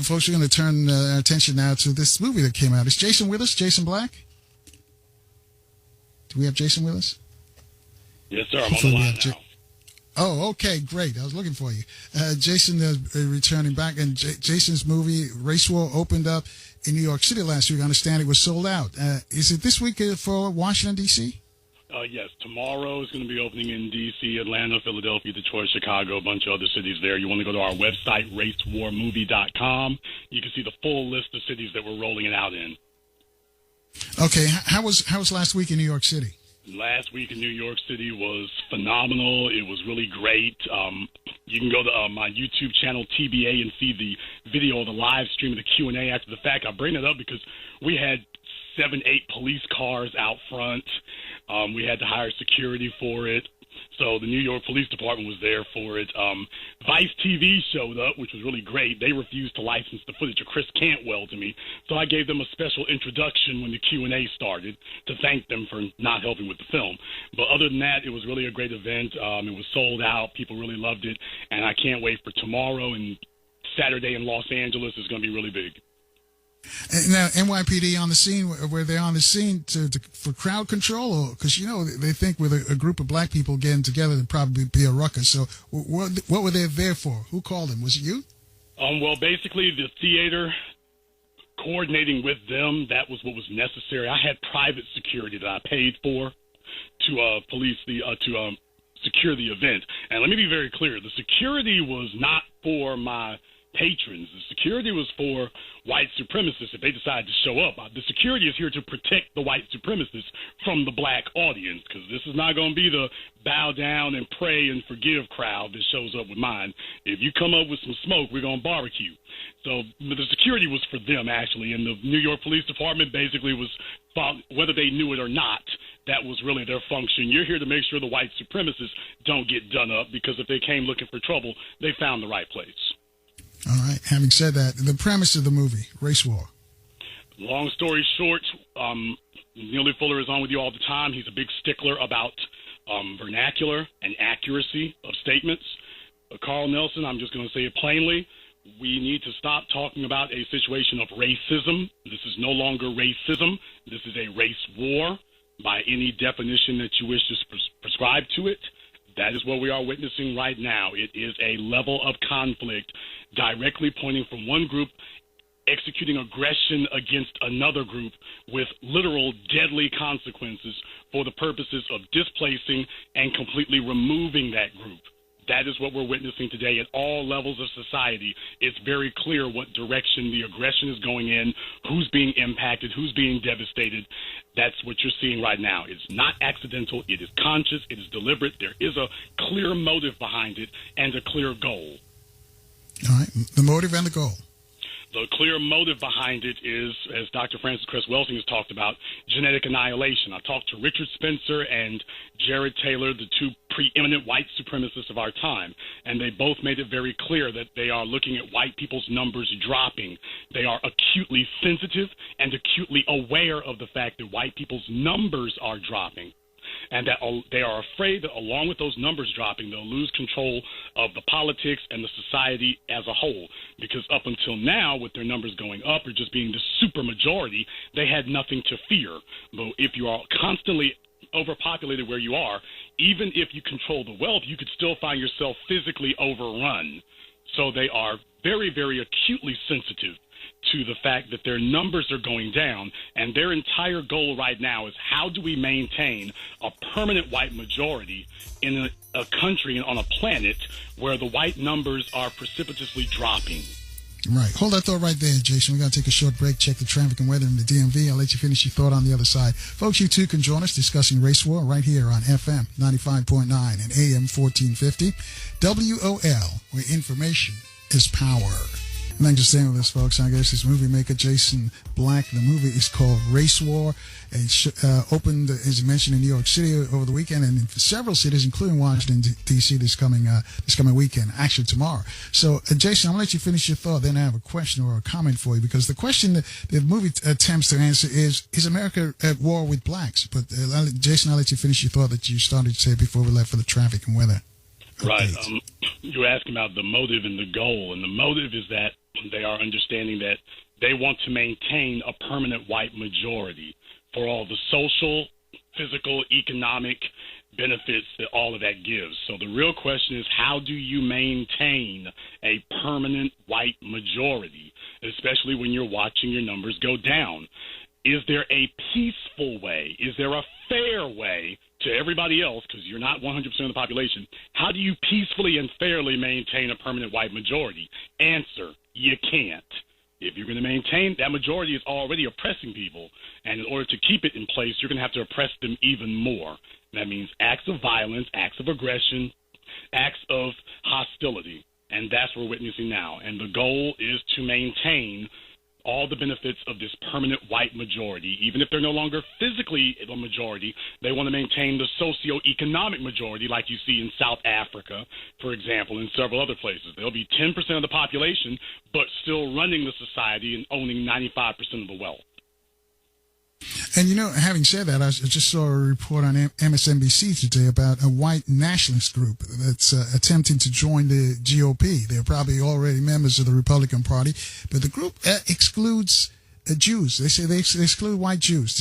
folks, we're going to turn our attention now to this movie that came out. Is Jason with us? Jason Black? Do we have Jason with us? Yes, sir. I'm on the line now. Oh, okay, great. I was looking for you. Jason returning back, and Jason's movie, Race War, opened up in New York City last week. I understand it was sold out. Is it this week for Washington, D.C.? Yes. Tomorrow is going to be opening in D.C., Atlanta, Philadelphia, Detroit, Chicago, a bunch of other cities there. You want to go to our website, racewarmovie.com. You can see the full list of cities that we're rolling it out in. Okay. How was last week in New York City? Last week in New York City was phenomenal. It was really great. You can go to my YouTube channel, TBA, and see the video of the live stream of the Q&A after the fact. I bring it up because we had 7-8 police cars out front. We had to hire security for it. So the New York Police Department was there for it. Vice TV showed up, which was really great. They refused to license the footage of Chris Cantwell to me, so I gave them a special introduction when the Q&A started to thank them for not helping with the film. But other than that, it was really a great event. It was sold out. People really loved it, and I can't wait for tomorrow and Saturday in Los Angeles is going to be really big. Now, NYPD on the scene, were they on the scene for crowd control? Because, you know, they think with a group of black people getting together, there'd probably be a ruckus. So what were they there for? Who called them? Was it you? Well, basically, the theater coordinating with them, that was what was necessary. I had private security that I paid for to secure the event. And let me be very clear. The security was not for my patrons. The security was for white supremacists if they decide to show up. The security is here to protect the white supremacists from the black audience, because this is not going to be the bow down and pray and forgive crowd that shows up with mine. If you come up with some smoke, we're going to barbecue. So the security was for them, actually, and the New York Police Department basically was, whether they knew it or not, that was really their function. You're here to make sure the white supremacists don't get done up, because if they came looking for trouble, they found the right place. All right. Having said that, the premise of the movie, Race War. Long story short, Neely Fuller is on with you all the time. He's a big stickler about vernacular and accuracy of statements. Carl Nelson, I'm just going to say it plainly. We need to stop talking about a situation of racism. This is no longer racism. This is a race war by any definition that you wish to prescribe to it. That is what we are witnessing right now. It is a level of conflict directly pointing from one group executing aggression against another group with literal deadly consequences for the purposes of displacing and completely removing that group. That is what we're witnessing today at all levels of society. It's very clear what direction the aggression is going in, who's being impacted, who's being devastated. That's what you're seeing right now. It's not accidental. It is conscious. It is deliberate. There is a clear motive behind it and a clear goal. All right. The motive and the goal. The clear motive behind it is, as Dr. Francis Cress Welsing has talked about, genetic annihilation. I talked to Richard Spencer and Jared Taylor, the two preeminent white supremacists of our time, and they both made it very clear that they are looking at white people's numbers dropping. They are acutely sensitive and acutely aware of the fact that white people's numbers are dropping, and that they are afraid that along with those numbers dropping, they'll lose control of the politics and the society as a whole. Because up until now, with their numbers going up or just being the super majority, they had nothing to fear. But if you are constantly overpopulated where you are, even if you control the wealth, you could still find yourself physically overrun. So they are very, very acutely sensitive to the fact that their numbers are going down, and their entire goal right now is how do we maintain a permanent white majority in a country and on a planet where the white numbers are precipitously dropping. Right. Hold that thought right there, Jason. We're going to take a short break, check the traffic and weather in the DMV. I'll let you finish your thought on the other side. Folks, you too can join us discussing race war right here on FM 95.9 and AM 1450. WOL, where information is power. And thanks for staying with us, folks. I guess this movie maker, Jason Black, the movie is called Race War. It opened, as you mentioned, in New York City over the weekend, and in several cities, including Washington, D.C. this coming weekend, actually tomorrow. So, Jason, I'm going to let you finish your thought, then I have a question or a comment for you, because the question that the movie attempts to answer is America at war with blacks? But, Jason, I'll let you finish your thought that you started to say before we left for the traffic and weather. Right. You were asking about the motive and the goal, and the motive is that They are understanding that they want to maintain a permanent white majority for all the social, physical, economic benefits that all of that gives. So the real question is, how do you maintain a permanent white majority, especially when you're watching your numbers go down? Is there a peaceful way? Is there a fair way to everybody else, because you're not 100% of the population? How do you peacefully and fairly maintain a permanent white majority? Answer, you can't. If you're going to maintain, that majority is already oppressing people, and in order to keep it in place, you're going to have to oppress them even more. That means acts of violence, acts of aggression, acts of hostility, and that's what we're witnessing now. And the goal is to maintain all the benefits of this permanent white majority. Even if they're no longer physically a majority, they want to maintain the socio-economic majority, like you see in South Africa, for example, and several other places. They'll be 10% of the population, but still running the society and owning 95% of the wealth. And, having said that, I just saw a report on MSNBC today about a white nationalist group that's attempting to join the GOP. They're probably already members of the Republican Party, but the group excludes Jews. They say they exclude white Jews.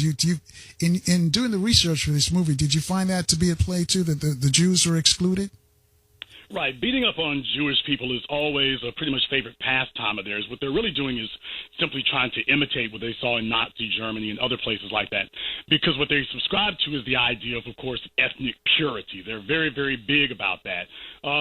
In doing the research for this movie, did you find that to be at play, too, that the Jews are excluded? Right. Beating up on Jewish people is always a pretty much favorite pastime of theirs. What they're really doing is simply trying to imitate what they saw in Nazi Germany and other places like that. Because what they subscribe to is the idea of course, ethnic purity. They're very, very big about that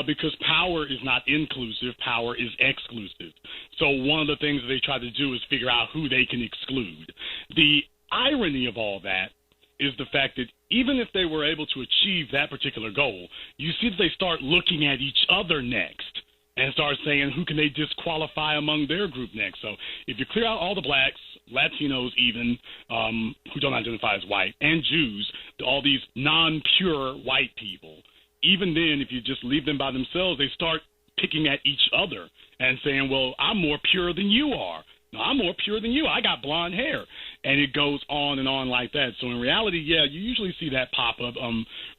because power is not inclusive. Power is exclusive. So one of the things that they try to do is figure out who they can exclude. The irony of all that is the fact that even if they were able to achieve that particular goal, you see that they start looking at each other next and start saying who can they disqualify among their group next. So if you clear out all the blacks, Latinos even, who don't identify as white, and Jews, all these non-pure white people, even then if you just leave them by themselves, they start picking at each other and saying, well, I'm more pure than you are. No, I'm more pure than you. I got blonde hair. And it goes on and on like that. So in reality, yeah, you usually see that pop up.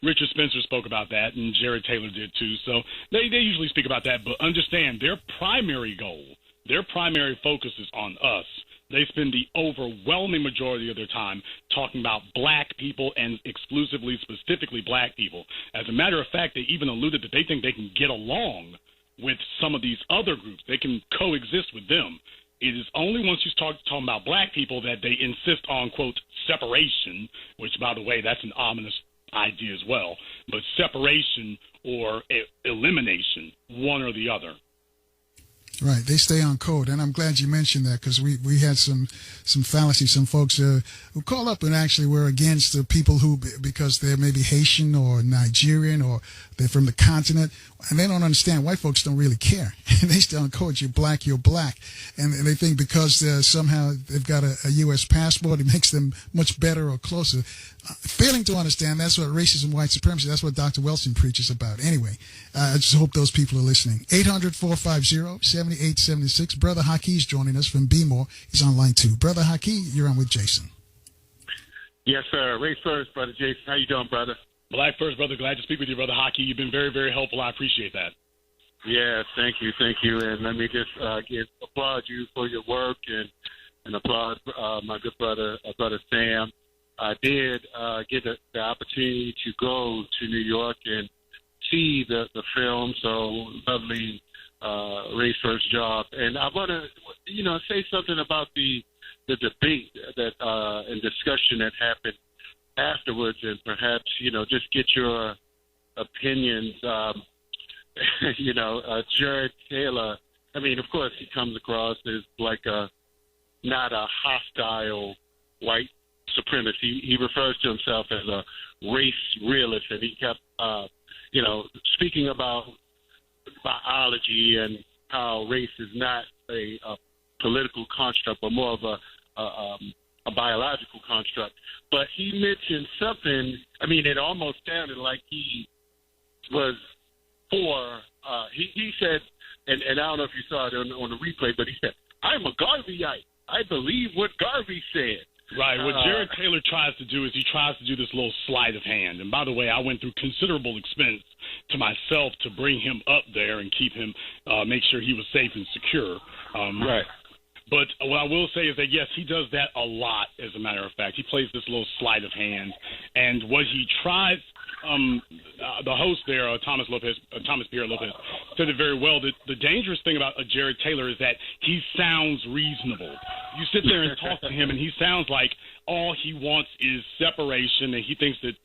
Richard Spencer spoke about that, and Jared Taylor did too. So they usually speak about that. But understand, their primary goal, their primary focus is on us. They spend the overwhelming majority of their time talking about black people and exclusively, specifically black people. As a matter of fact, they even alluded that they think they can get along with some of these other groups. They can coexist with them. It is only once you start talking about black people that they insist on, quote, separation, which, by the way, that's an ominous idea as well, but separation or elimination, one or the other. Right, they stay on code, and I'm glad you mentioned that because we had some fallacy, some folks who call up and actually were against the people who, because they're maybe Haitian or Nigerian or they're from the continent, and they don't understand. White folks don't really care. They stay on code. You're black, and they think because somehow they've got a U.S. passport, it makes them much better or closer. Failing to understand, that's what racism, white supremacy, that's what Dr. Welsing preaches about. Anyway, I just hope those people are listening. 800-450-7876. Brother Haki is joining us from B-More. He's on line 2. Brother Haki, you're on with Jason. Yes, sir. Race first, Brother Jason. How you doing, brother? Black first, brother. Glad to speak with you, Brother Haki. You've been very, very helpful. I appreciate that. Yeah, thank you. And let me just applaud you for your work and applaud my good brother Sam. I did get the opportunity to go to New York and see the film, so lovely race first job. And I want to, say something about the debate that and discussion that happened afterwards, and perhaps, just get your opinions. Jared Taylor, I mean, of course, he comes across as like not a hostile white supremacy. He refers to himself as a race realist, and he kept, speaking about biology and how race is not a political construct, but more of a biological construct. But he mentioned something. I mean, it almost sounded like he was for. He said, and I don't know if you saw it on the replay, but he said, "I'm a Garveyite. I believe what Garvey said." Right. What Jared Taylor tries to do is he tries to do this little sleight of hand. And by the way, I went through considerable expense to myself to bring him up there and keep him, make sure he was safe and secure. Right. But what I will say is that, yes, he does that a lot, as a matter of fact. He plays this little sleight of hand. And what he tries, the host there, Thomas Pierre Lopez, said it very well, that the dangerous thing about Jared Taylor is that he sounds reasonable. You sit there and talk to him, and he sounds like all he wants is separation, and he thinks that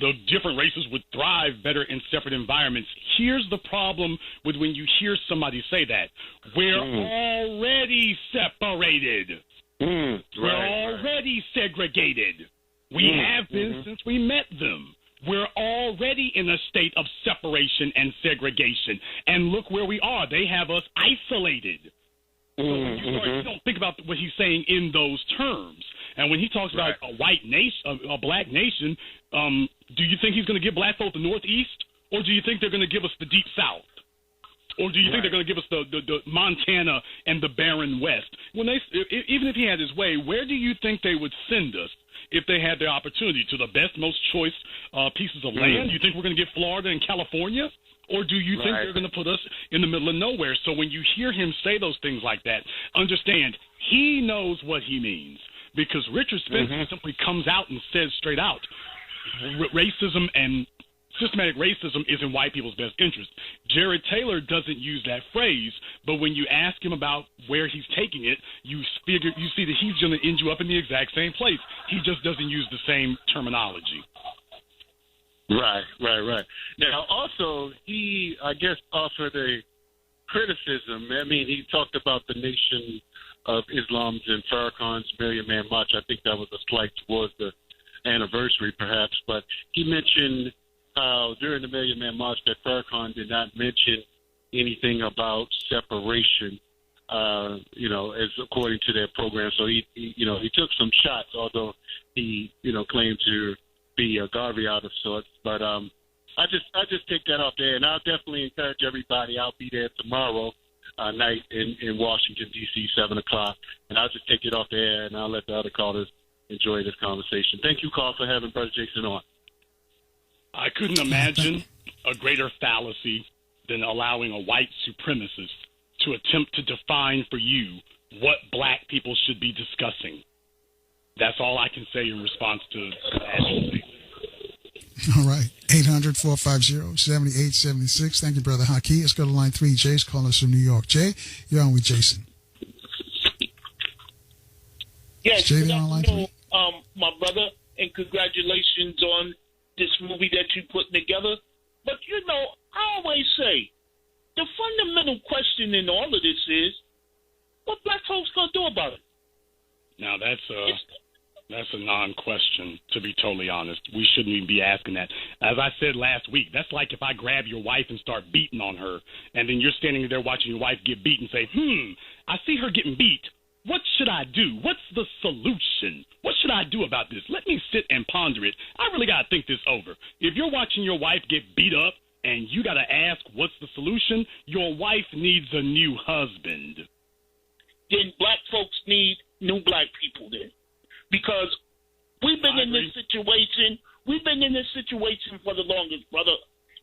the different races would thrive better in separate environments. Here's the problem with when you hear somebody say that. We're already separated. We're already segregated. We have been since we met them. We're already in a state of separation and segregation. And look where we are. They have us isolated. So you don't think about what he's saying in those terms. And when he talks about a white nation, a black nation, do you think he's going to give black folk the Northeast? Or do you think they're going to give us the Deep South? Or do you think they're going to give us the Montana and the barren West? When even if he had his way, where do you think they would send us if they had the opportunity? To the best, most choice pieces of land? Do you think we're going to get Florida and California? Or do you think they're going to put us in the middle of nowhere? So when you hear him say those things like that, understand he knows what he means. Because Richard Spencer simply comes out and says straight out, racism and systematic racism is in white people's best interest. Jared Taylor doesn't use that phrase, but when you ask him about where he's taking it, you see that he's going to end you up in the exact same place. He just doesn't use the same terminology. Right. Now, also, he, I guess, offered a criticism. I mean, he talked about the Nation of Islam's and Farrakhan's Million Man March. I think that was a slight towards the anniversary, perhaps. But he mentioned how during the Million Man March that Farrakhan did not mention anything about separation, as according to their program. So he took some shots, although he, claimed to be a Garvey out of sorts. But I just take that off there, and I'll definitely encourage everybody. I'll be there tomorrow night in Washington, D.C., 7 o'clock, and I'll just take it off the air, and I'll let the other callers enjoy this conversation. Thank you, Carl, for having Brother Jason on. I couldn't imagine a greater fallacy than allowing a white supremacist to attempt to define for you what black people should be discussing. That's all I can say in response to that. All right. 800-450-7876. Thank you, Brother Haki. Let's go to line 3. Jay's calling us from New York. Jay, you're on with Jason. Yes, Jay, on line 3? My brother, and congratulations on this movie that you're putting together. But, I always say, the fundamental question in all of this is, what black folks going to do about it? Now, that's a non-question, to be totally honest. We shouldn't even be asking that. As I said last week, that's like if I grab your wife and start beating on her, and then you're standing there watching your wife get beat and say, I see her getting beat. What should I do? What's the solution? What should I do about this? Let me sit and ponder it. I really got to think this over. If you're watching your wife get beat up and you got to ask what's the solution, your wife needs a new husband. Then black folks need new black people then. Because we've been in this situation. We've been in this situation for the longest, brother,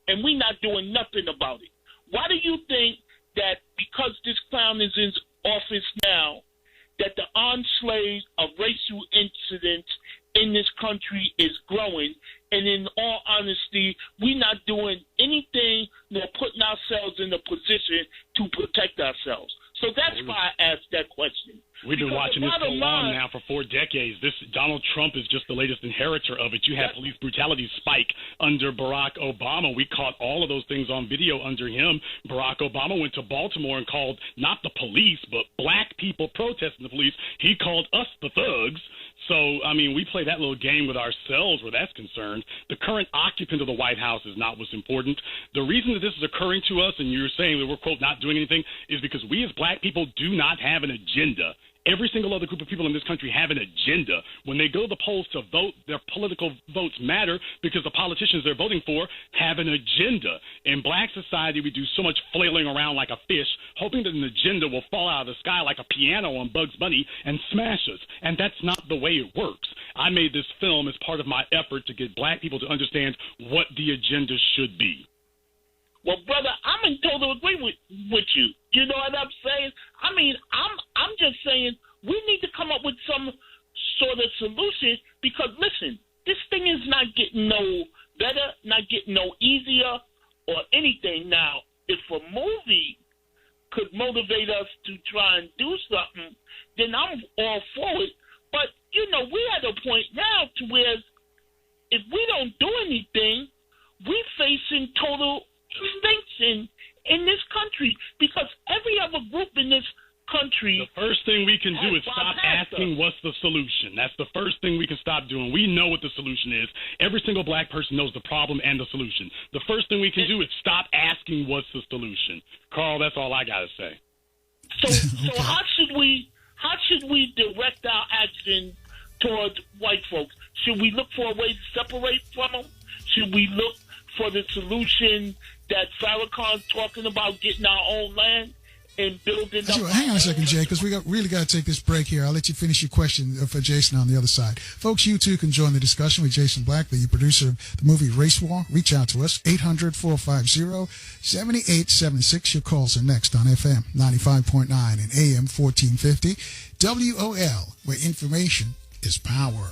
and we're not doing nothing about it. Why do you think that because this clown is in office now, that the onslaught of racial incidents in this country is growing, and in all honesty, we're not doing anything nor putting ourselves in a position to protect ourselves? So that's why I asked that question. We've been watching this go on now for 4 decades. This Donald Trump is just the latest inheritor of it. You had police brutality spike under Barack Obama. We caught all of those things on video under him. Barack Obama went to Baltimore and called not the police, but black people protesting the police. He called us the thugs. So, we play that little game with ourselves where that's concerned. The current occupant of the White House is not what's important. The reason that this is occurring to us, and you're saying that we're, quote, not doing anything, is because we as black people do not have an agenda. Every single other group of people in this country have an agenda. When they go to the polls to vote, their political votes matter because the politicians they're voting for have an agenda. In black society, we do so much flailing around like a fish, hoping that an agenda will fall out of the sky like a piano on Bugs Bunny and smash us. And that's not the way it works. I made this film as part of my effort to get black people to understand what the agenda should be. Well, brother, I'm in total agreement with you. You know what I'm saying? I mean, I'm just saying we need to come up with some sort of solution because, listen, this thing is not getting no better, not getting no easier or anything. Now, if a movie could motivate us to try and do something, then I'm all for it. But, you know, we're at a point now to where if we don't do anything, we're facing total extinction in this country because every other group in this country. The first thing we can do is stop asking what's the solution. That's the first thing we can stop doing. We know what the solution is. Every single black person knows the problem and the solution. The first thing we can do is stop asking what's the solution. Carl, that's all I got to say. So how should we direct our action towards white folks? Should we look for a way to separate from them? Should we look for the solution that Farrakhan's talking about, getting our own land and building up? Hang on a second, Jay, because we really got to take this break here. I'll let you finish your question for Jason on the other side. Folks, you too can join the discussion with Jason Black, the producer of the movie Race War. Reach out to us, 800-450-7876. Your calls are next on FM 95.9 and AM 1450. WOL, where information is power.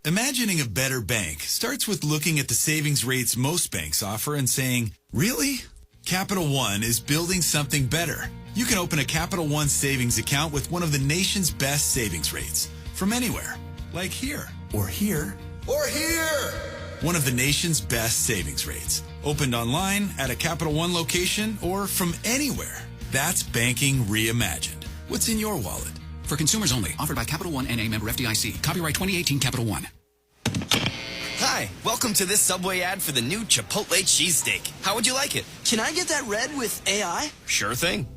Imagining a better bank starts with looking at the savings rates most banks offer and saying, really? Capital One is building something better. You can open a Capital One savings account with one of the nation's best savings rates from anywhere, like here, or here, or here. One of the nation's best savings rates. Opened online at a Capital One location or from anywhere. That's banking reimagined. What's in your wallet? For consumers only. Offered by Capital One N.A. member FDIC. Copyright 2018 Capital One. Hi, welcome to this Subway ad for the new Chipotle cheesesteak. How would you like it? Can I get that red with AI? Sure thing.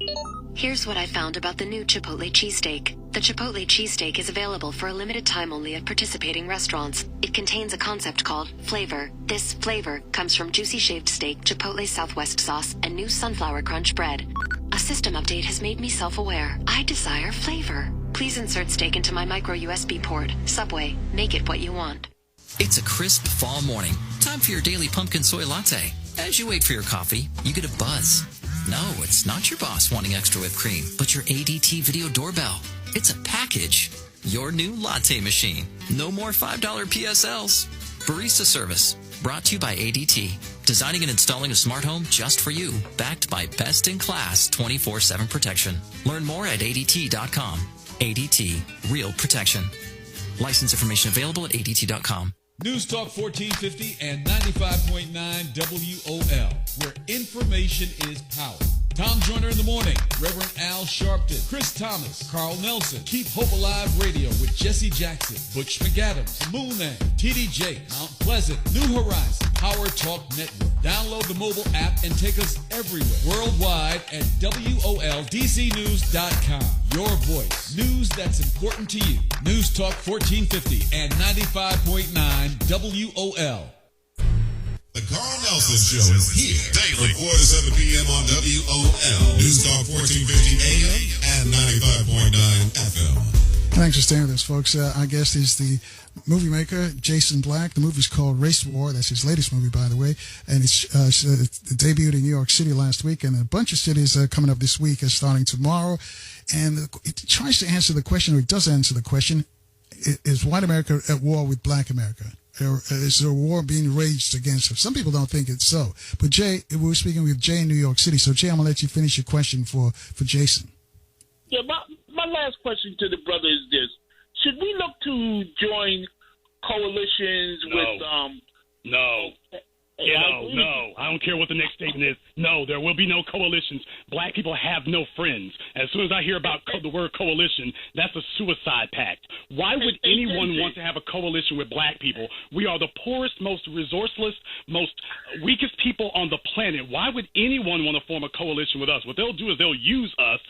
Here's what I found about the new Chipotle cheesesteak. The Chipotle cheesesteak is available for a limited time only at participating restaurants. It contains a concept called flavor. This flavor comes from juicy shaved steak, Chipotle Southwest sauce, and new sunflower crunch bread. A system update has made me self-aware. I desire flavor. Please insert steak into my micro USB port. Subway, make it what you want. It's a crisp fall morning. Time for your daily pumpkin soy latte. As you wait for your coffee, you get a buzz. No, it's not your boss wanting extra whipped cream, but your ADT video doorbell. It's a package. Your new latte machine. No more $5 PSLs. Barista service. Brought to you by ADT. Designing and installing a smart home just for you. Backed by best-in-class 24/7 protection. Learn more at ADT.com. ADT. Real protection. License information available at ADT.com. News Talk 1450 and 95.9 WOL, where information is power. Tom Joyner in the morning, Reverend Al Sharpton, Chris Thomas, Carl Nelson, Keep Hope Alive Radio with Jesse Jackson, Butch McAdams, Moon Man, TD Jakes, Mount Pleasant, New Horizon, Power Talk Network. Download the mobile app and take us everywhere, worldwide at WOLDCnews.com. Your voice, news that's important to you. News Talk 1450 and 95.9 WOL. The Carl Nelson Show is here daily, 4 to 7 p.m. on WOL. News Talk 1450 AM and 95.9 FM. Thanks for staying with us, folks. Our guest is the movie maker, Jason Black. The movie's called Race War. That's his latest movie, by the way. And it's debuted in New York City last week, and a bunch of cities coming up this week, starting tomorrow. And it tries to answer the question, or it does answer the question, is white America at war with black America? Or is there a war being waged against us? Some people don't think it's so. But Jay, we were speaking with Jay in New York City. So Jay, I'm going to let you finish your question for Jason. Yeah, my last question to the brother is this. Should we look to join coalitions with... No. No. I don't care what the next statement is. No, there will be no coalitions. Black people have no friends. As soon as I hear about the word coalition, that's a suicide pact. Why would anyone want to have a coalition with black people? We are the poorest, most resourceless, most weakest people on the planet. Why would anyone want to form a coalition with us? What they'll do is they'll use us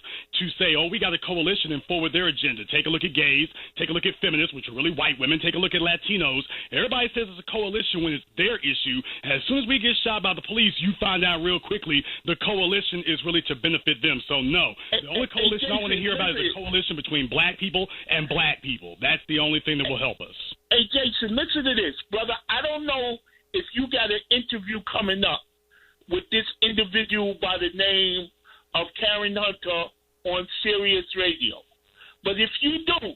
to say, oh, we got a coalition and forward their agenda. Take a look at gays. Take a look at feminists, which are really white women. Take a look at Latinos. Everybody says it's a coalition when it's their issue. Has As soon as we get shot by the police, you find out real quickly the coalition is really to benefit them. So, no. The only coalition I want to hear about is a coalition between black people and black people. That's the only thing that will help us. Hey, Jason, listen to this, brother. I don't know if you got an interview coming up with this individual by the name of Karen Hunter on Sirius Radio. But if you do,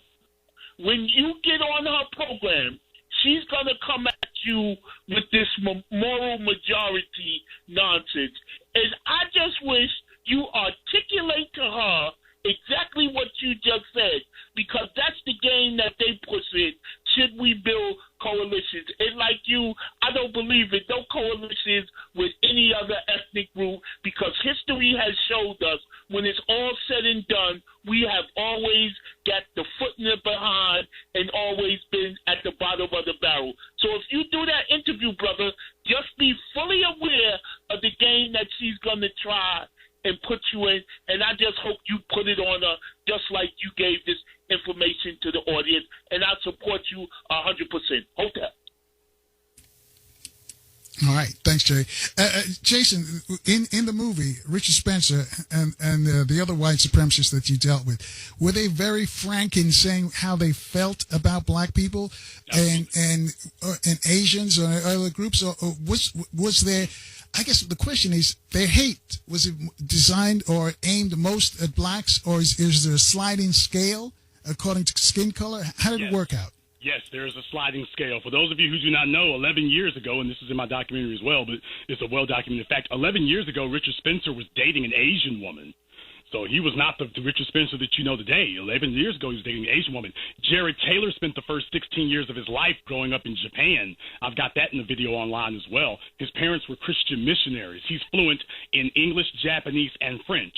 when you get on her program, she's going to come at you with this moral majority nonsense. And I just wish you articulate to her exactly what you just said, because that's the game that they push in. Should we build coalitions? And like you, I don't believe it. No coalitions with any other ethnic group, because history has showed us when it's all said and done, we have always got the foot in the behind and always been at the bottom of the barrel. So if you do that interview, brother, just be fully aware of the game that she's going to try and put you in, and I just hope you put it on her just like you gave this information to the audience, and I support you 100%. Hope that. All right. Thanks, Jay. Jason, in the movie, Richard Spencer and the other white supremacists that you dealt with, were they very frank in saying how they felt about black people and Asians or other groups? Or was there, I guess the question is, their hate, was it designed or aimed most at blacks, or is there a sliding scale according to skin color? How did it work out? Yes, there is a sliding scale. For those of you who do not know, 11 years ago, and this is in my documentary as well, but it's a well-documented fact, 11 years ago, Richard Spencer was dating an Asian woman. So he was not the Richard Spencer that you know today. 11 years ago, he was dating an Asian woman. Jared Taylor spent the first 16 years of his life growing up in Japan. I've got that in the video online as well. His parents were Christian missionaries. He's fluent in English, Japanese, and French.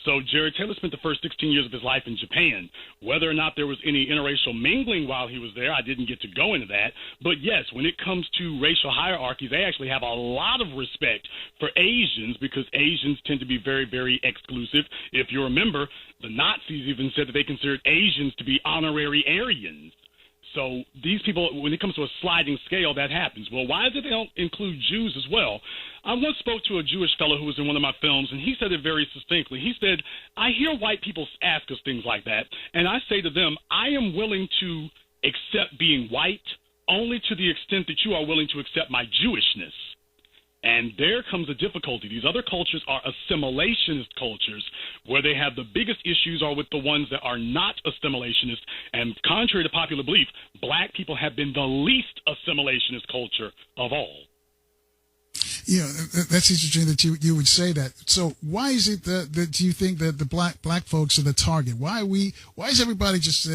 So Jared Taylor spent the first 16 years of his life in Japan. Whether or not there was any interracial mingling while he was there, I didn't get to go into that. But yes, when it comes to racial hierarchies, they actually have a lot of respect for Asians, because Asians tend to be very, very exclusive. If you remember, the Nazis even said that they considered Asians to be honorary Aryans. So these people, when it comes to a sliding scale, that happens. Well, why is it they don't include Jews as well? I once spoke to a Jewish fellow who was in one of my films, and he said it very succinctly. He said, I hear white people ask us things like that, and I say to them, I am willing to accept being white only to the extent that you are willing to accept my Jewishness. And there comes a difficulty. These other cultures are assimilationist cultures, where they have the biggest issues are with the ones that are not assimilationist. And contrary to popular belief, black people have been the least assimilationist culture of all. Yeah, that's interesting that you would say that. So why is it that you think that the black folks are the target? Why is everybody just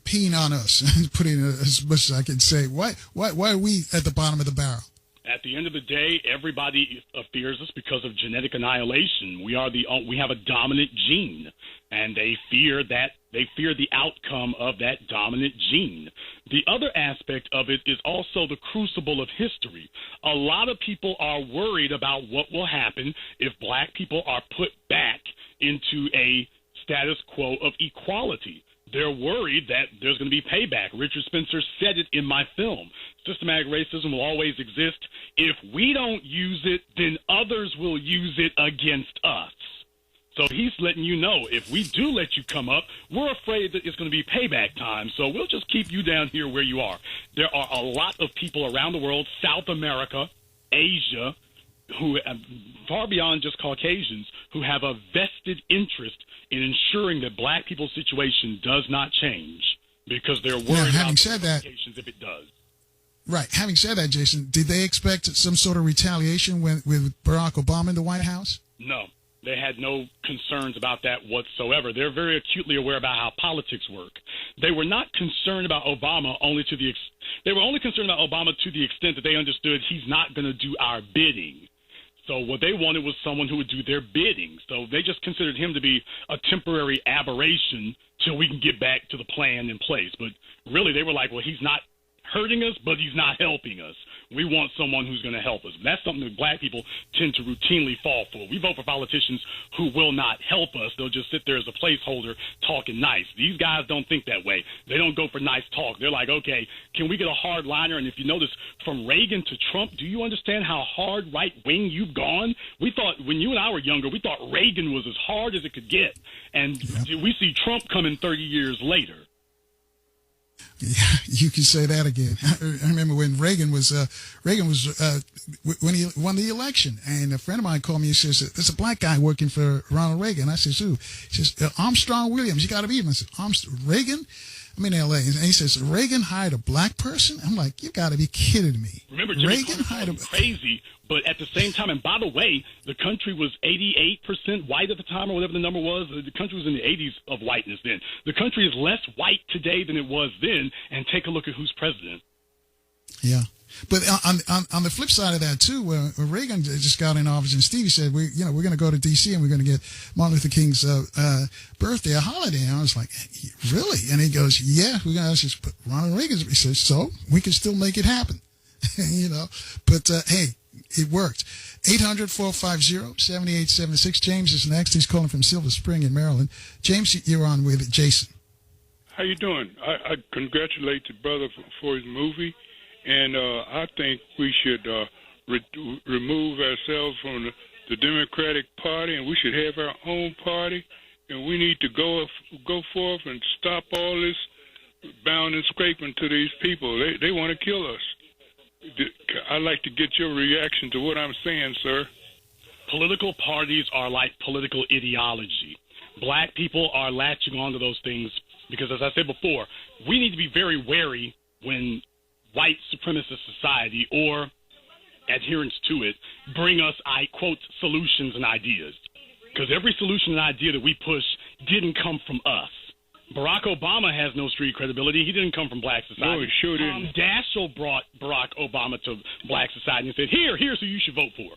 peeing on us and putting as much as I can say? Why are we at the bottom of the barrel? At the end of the day, everybody fears us because of genetic annihilation. We have a dominant gene, and they fear the outcome of that dominant gene. The other aspect of it is also the crucible of history. A lot of people are worried about what will happen if black people are put back into a status quo of equality. They're worried that there's going to be payback. Richard Spencer said it in my film. Systematic racism will always exist. If we don't use it, then others will use it against us. So he's letting you know, if we do let you come up, we're afraid that it's going to be payback time. So we'll just keep you down here where you are. There are a lot of people around the world, South America, Asia, who far beyond just Caucasians, who have a vested interest in ensuring that black people's situation does not change, because they're worried about the implications if it does. Right. Having said that, Jason, did they expect some sort of retaliation with Barack Obama in the White House? No. They had no concerns about that whatsoever. They're very acutely aware about how politics work. They were not concerned about Obama they were only concerned about Obama to the extent that they understood he's not going to do our bidding. So what they wanted was someone who would do their bidding. So they just considered him to be a temporary aberration till we can get back to the plan in place. But really, they were like, well, he's not hurting us, but he's not helping us. We want someone who's going to help us. That's something that black people tend to routinely fall for. We vote for politicians who will not help us. They'll just sit there as a placeholder talking nice. These guys don't think that way. They don't go for nice talk. They're like, okay, can we get a hard liner? And if you notice, from Reagan to Trump, do you understand how hard right-wing you've gone? We thought, when you and I were younger, we thought Reagan was as hard as it could get. And we see Trump coming 30 years later. Yeah, you can say that again. I remember when Reagan was when he won the election, and a friend of mine called me and says, "There's a black guy working for Ronald Reagan." I says, "Who?" He says, "Armstrong Williams. You got to meet him." I said, "Reagan?" I'm in L.A. And he says, "Reagan hired a black person?" I'm like, "You got to be kidding me!" Remember, Jimmy Reagan hired a crazy. But at the same time, and by the way, the country was 88% white at the time, or whatever the number was. The country was in the 80s of whiteness then. The country is less white today than it was then, and take a look at who's president. Yeah. But on the flip side of that, too, when Reagan just got in office and Stevie said, we're going to go to D.C. and we're going to get Martin Luther King's birthday, a holiday. And I was like, really? And he goes, yeah, we're going to just put Ronald Reagan's. He says, so we can still make it happen. But hey, it worked. 800-450-7876. James is next. He's calling from Silver Spring in Maryland. James, you're on with Jason. How you doing? I congratulate the brother for his movie, and I think we should remove ourselves from the Democratic Party, and we should have our own party, and we need to go forth and stop all this bound and scraping to these people. They want to kill us. I'd like to get your reaction to what I'm saying, sir. Political parties are like political ideology. Black people are latching onto those things because, as I said before, we need to be very wary when white supremacist society or adherents to it bring us, I quote, solutions and ideas. Because every solution and idea that we push didn't come from us. Barack Obama has no street credibility. He didn't come from black society. No, he sure didn't. Daschle brought Barack Obama to black society and said, here's who you should vote for.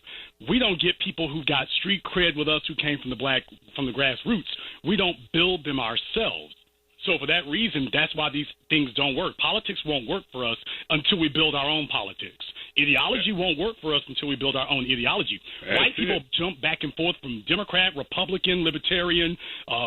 We don't get people who got street cred with us who came from the grassroots. We don't build them ourselves. So for that reason, that's why these things don't work. Politics won't work for us until we build our own politics. Ideology won't work for us until we build our own ideology. White people jump back and forth from Democrat, Republican, Libertarian,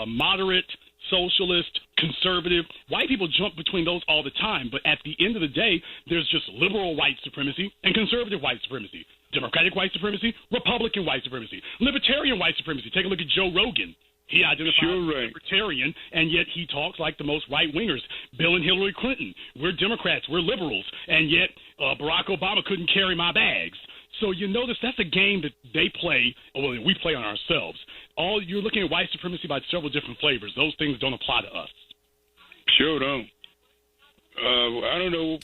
moderate, socialist, conservative. White people jump between those all the time, but at the end of the day, there's just liberal white supremacy and conservative white supremacy, Democratic white supremacy, Republican white supremacy, libertarian white supremacy. Take a look at Joe Rogan. He identifies as libertarian, and yet he talks like the most right-wingers. Bill and Hillary Clinton. We're Democrats. We're liberals. And yet Barack Obama couldn't carry my bags. So you notice that's a game that they play, or we play on ourselves. You're looking at white supremacy by several different flavors. Those things don't apply to us. Sure don't. I don't know.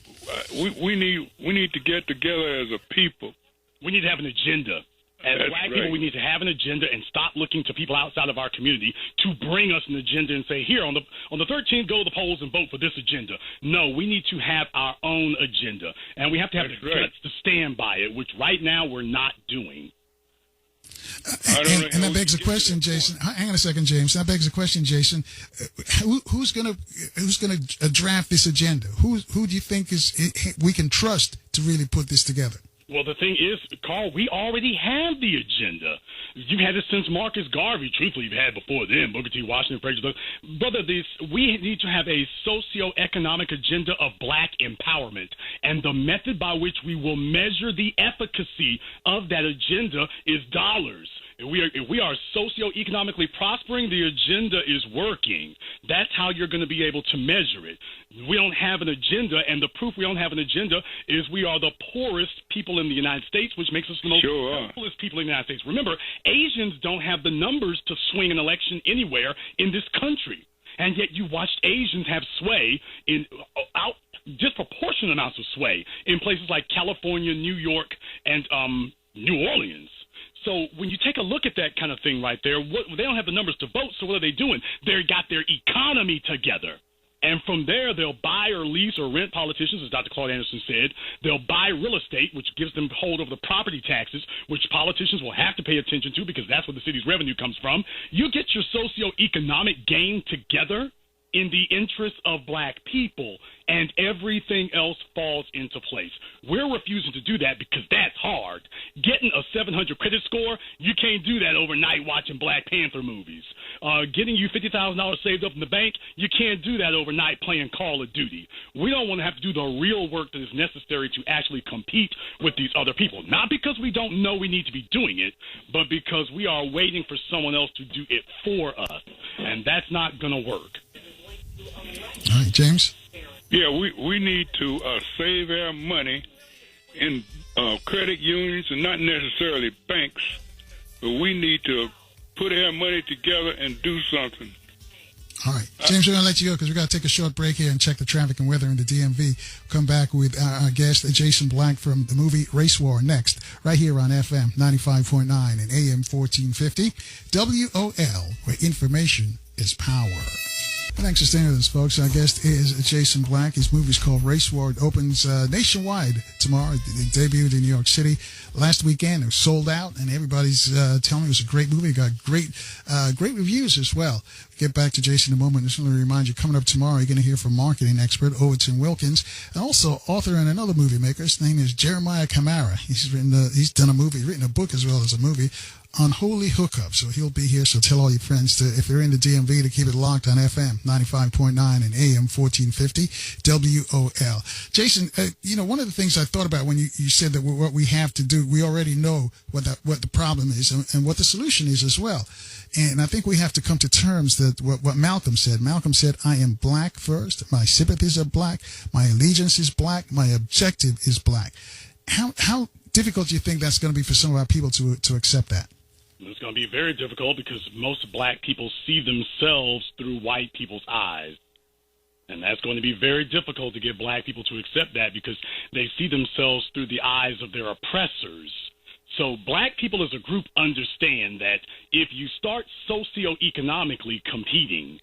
We need to get together as a people. We need to have an agenda. As black people, we need to have an agenda and stop looking to people outside of our community to bring us an agenda and say, here, on the 13th, go to the polls and vote for this agenda. No, we need to have our own agenda, and we have to have the guts to stand by it, which right now we're not doing. And that begs the question, Jason. Hang on a second, James. That begs the question, Jason. Who's gonna draft this agenda? Who do you think we can trust to really put this together? Well, the thing is, Carl, we already have the agenda. You've had it since Marcus Garvey. Truthfully, you've had before then, Booker T. Washington, Frederick. Brother, we need to have a socio-economic agenda of black empowerment. And the method by which we will measure the efficacy of that agenda is dollars. If we are socio-economically prospering, the agenda is working. That's how you're going to be able to measure it. We don't have an agenda, and the proof we don't have an agenda is we are the poorest people in the United States, which makes us the most poorest people in the United States. Remember, Asians don't have the numbers to swing an election anywhere in this country, and yet you watched Asians have sway in disproportionate amounts of sway in places like California, New York, and New Orleans. So when you take a look at that kind of thing right there, they don't have the numbers to vote, so what are they doing? They got their economy together. And from there, they'll buy or lease or rent politicians, as Dr. Claude Anderson said. They'll buy real estate, which gives them hold over the property taxes, which politicians will have to pay attention to because that's where the city's revenue comes from. You get your socioeconomic game together, in the interest of black people, and everything else falls into place. We're refusing to do that because that's hard. Getting a 700 credit score, you can't do that overnight watching Black Panther movies. Getting you $50,000 saved up in the bank, you can't do that overnight playing Call of Duty. We don't want to have to do the real work that is necessary to actually compete with these other people. Not because we don't know we need to be doing it, but because we are waiting for someone else to do it for us. And that's not going to work. All right, James? Yeah, we need to save our money in credit unions and not necessarily banks, but we need to put our money together and do something. All right. James, we're going to let you go because we've got to take a short break here and check the traffic and weather in the DMV. Come back with our guest, Jason Black, from the movie Race War next, right here on FM 95.9 and AM 1450. WOL, where information is power. Thanks for staying with us, folks. Our guest is Jason Black. His movie is called Race War. It opens nationwide tomorrow. It debuted in New York City last weekend. It was sold out, and everybody's telling me it was a great movie. It got great reviews as well. We'll get back to Jason in a moment. I just want to remind you, coming up tomorrow, you're going to hear from marketing expert Overton Wilkins, and also author and another movie maker. His name is Jeremiah Camara. He's done a movie, written a book as well as a movie, Unholy Hookup. So he'll be here. So tell all your friends to, if they're in the DMV, to keep it locked on FM 95.9 and AM 1450 WOL. Jason, one of the things I thought about when you said that what we have to do, we already know what the problem is and what the solution is as well. And I think we have to come to terms that what Malcolm said. Malcolm said, I am black first. My sympathies are black. My allegiance is black. My objective is black. How difficult do you think that's going to be for some of our people to accept that? It's going to be very difficult because most black people see themselves through white people's eyes. And that's going to be very difficult to get black people to accept that because they see themselves through the eyes of their oppressors. So black people as a group understand that if you start socioeconomically competing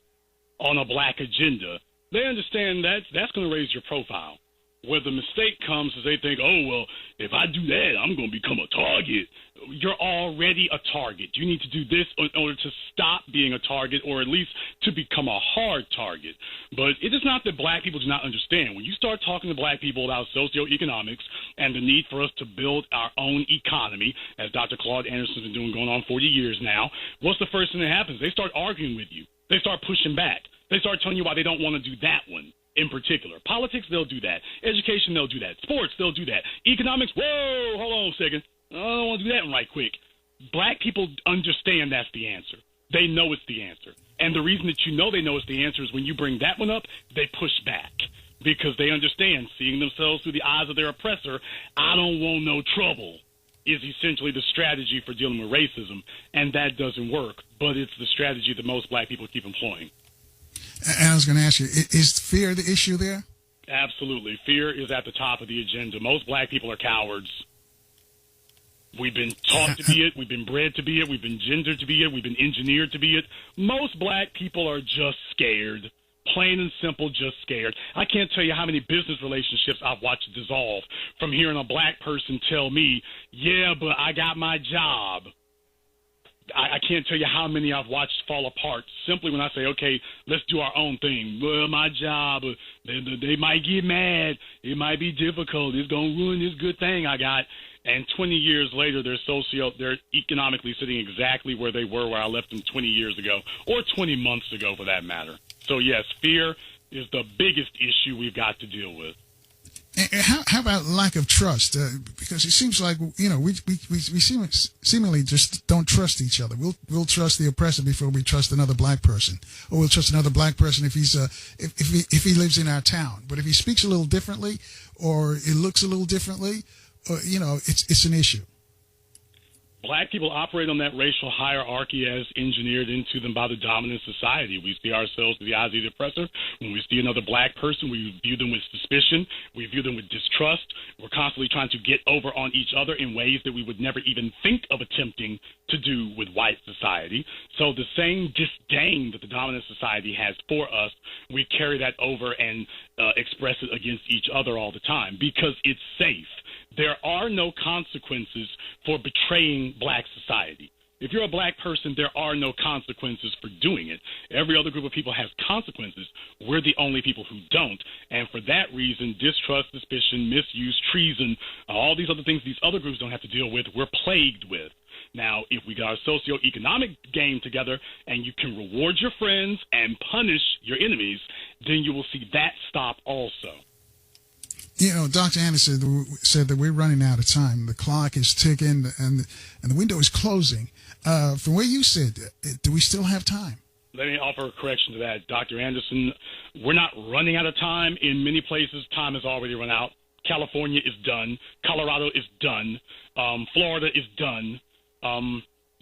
on a black agenda, they understand that's going to raise your profile. Where the mistake comes is they think, oh, well, if I do that, I'm going to become a target. You're already a target. You need to do this in order to stop being a target or at least to become a hard target. But it is not that black people do not understand. When you start talking to black people about socioeconomics and the need for us to build our own economy, as Dr. Claude Anderson's been doing going on 40 years now, what's the first thing that happens? They start arguing with you. They start pushing back. They start telling you why they don't want to do that one. In particular. Politics, they'll do that. Education, they'll do that. Sports, they'll do that. Economics, whoa, hold on a second. I don't want to do that one right quick. Black people understand that's the answer. They know it's the answer. And the reason that you know they know it's the answer is when you bring that one up, they push back. Because they understand, seeing themselves through the eyes of their oppressor, I don't want no trouble, is essentially the strategy for dealing with racism. And that doesn't work. But it's the strategy that most black people keep employing. And I was going to ask you, is fear the issue there? Absolutely. Fear is at the top of the agenda. Most black people are cowards. We've been taught to be it. We've been bred to be it. We've been gendered to be it. We've been engineered to be it. Most black people are just scared. Plain and simple, just scared. I can't tell you how many business relationships I've watched dissolve from hearing a black person tell me, yeah, but I got my job. I can't tell you how many I've watched fall apart simply when I say, okay, let's do our own thing. Well, my job, they might get mad. It might be difficult. It's going to ruin this good thing I got. And 20 years later, they're economically sitting exactly where they were where I left them 20 years ago or 20 months ago for that matter. So, yes, fear is the biggest issue we've got to deal with. And how about lack of trust? Because it seems like we seemingly just don't trust each other. We'll trust the oppressor before we trust another black person, or we'll trust another black person if he lives in our town. But if he speaks a little differently, or it looks a little differently, it's an issue. Black people operate on that racial hierarchy as engineered into them by the dominant society. We see ourselves through the eyes of the oppressor. When we see another black person, we view them with suspicion. We view them with distrust. We're constantly trying to get over on each other in ways that we would never even think of attempting to do with white society. So the same disdain that the dominant society has for us, we carry that over and express it against each other all the time because it's safe. There are no consequences for betraying black society. If you're a black person, there are no consequences for doing it. Every other group of people has consequences. We're the only people who don't. And for that reason, distrust, suspicion, misuse, treason, all these other things these other groups don't have to deal with, we're plagued with. Now, if we got our socio-economic game together and you can reward your friends and punish your enemies, then you will see that stop also. You know, Dr. Anderson said that we're running out of time. The clock is ticking and the window is closing. From where you sit, do we still have time? Let me offer a correction to that, Dr. Anderson. We're not running out of time. In many places, time has already run out. California is done. Colorado is done. Florida is done.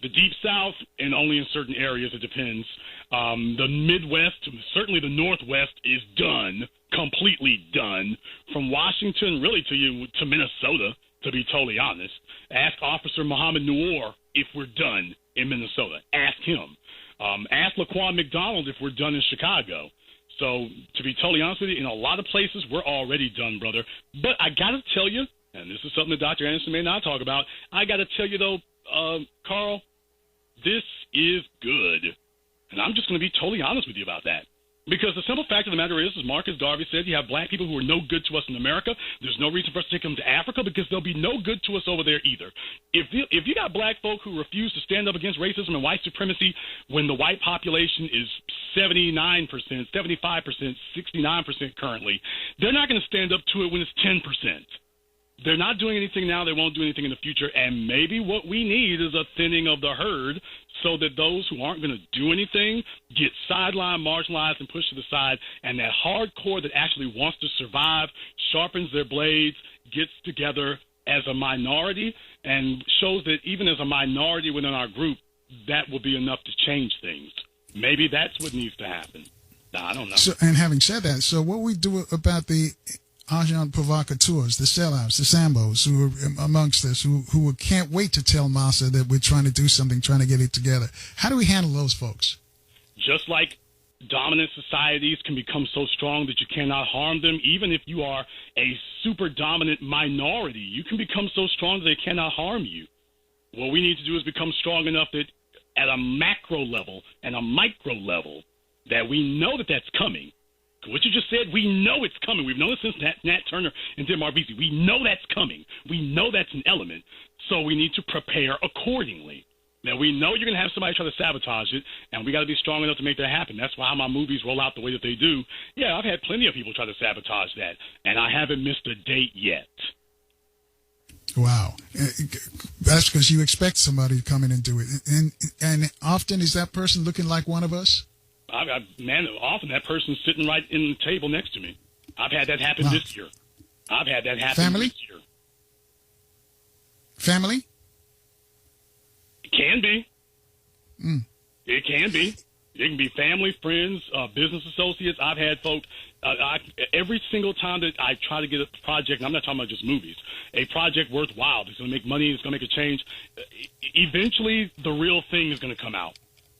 The Deep South, and only in certain areas, it depends. The Midwest, certainly the Northwest, is done, completely done. From Washington, really, to Minnesota, to be totally honest. Ask Officer Muhammad Noor if we're done in Minnesota. Ask him. Ask Laquan McDonald if we're done in Chicago. So, to be totally honest with you, in a lot of places, we're already done, brother. But I got to tell you, and this is something that Dr. Anderson may not talk about, I got to tell you, though, Carl, this is good. And I'm just going to be totally honest with you about that. Because the simple fact of the matter is, as Marcus Garvey said, you have black people who are no good to us in America. There's no reason for us to take them to Africa because they'll be no good to us over there either. If you got black folk who refuse to stand up against racism and white supremacy when the white population is 79%, 75%, 69% currently, they're not going to stand up to it when it's 10%. They're not doing anything now. They won't do anything in the future. And maybe what we need is a thinning of the herd so that those who aren't going to do anything get sidelined, marginalized, and pushed to the side. And that hardcore that actually wants to survive, sharpens their blades, gets together as a minority, and shows that even as a minority within our group, that will be enough to change things. Maybe that's what needs to happen. I don't know. So, and having said that, so what we do about the agent provocateurs, the sellouts, the Sambos who are amongst us, who can't wait to tell Massa that we're trying to do something, trying to get it together. How do we handle those folks? Just like dominant societies can become so strong that you cannot harm them, even if you are a super dominant minority, you can become so strong that they cannot harm you. What we need to do is become strong enough that at a macro level and a micro level that we know that that's coming. What you just said, we know it's coming. We've known it since Nat Turner and Tim RBC. We know that's coming. We know that's an element. So we need to prepare accordingly. Now, we know you're going to have somebody try to sabotage it, and we got to be strong enough to make that happen. That's why my movies roll out the way that they do. Yeah, I've had plenty of people try to sabotage that, and I haven't missed a date yet. Wow. That's because you expect somebody to come in and do it. And often is that person looking like one of us? Man, often that person's sitting right in the table next to me. I've had that happen this year. I've had that happen this year. Family? It can be. It can be. It can be family, friends, business associates. I've had folks, every single time that I try to get a project, and I'm not talking about just movies, a project worthwhile, that's going to make money, it's going to make a change, eventually the real thing is going to come out.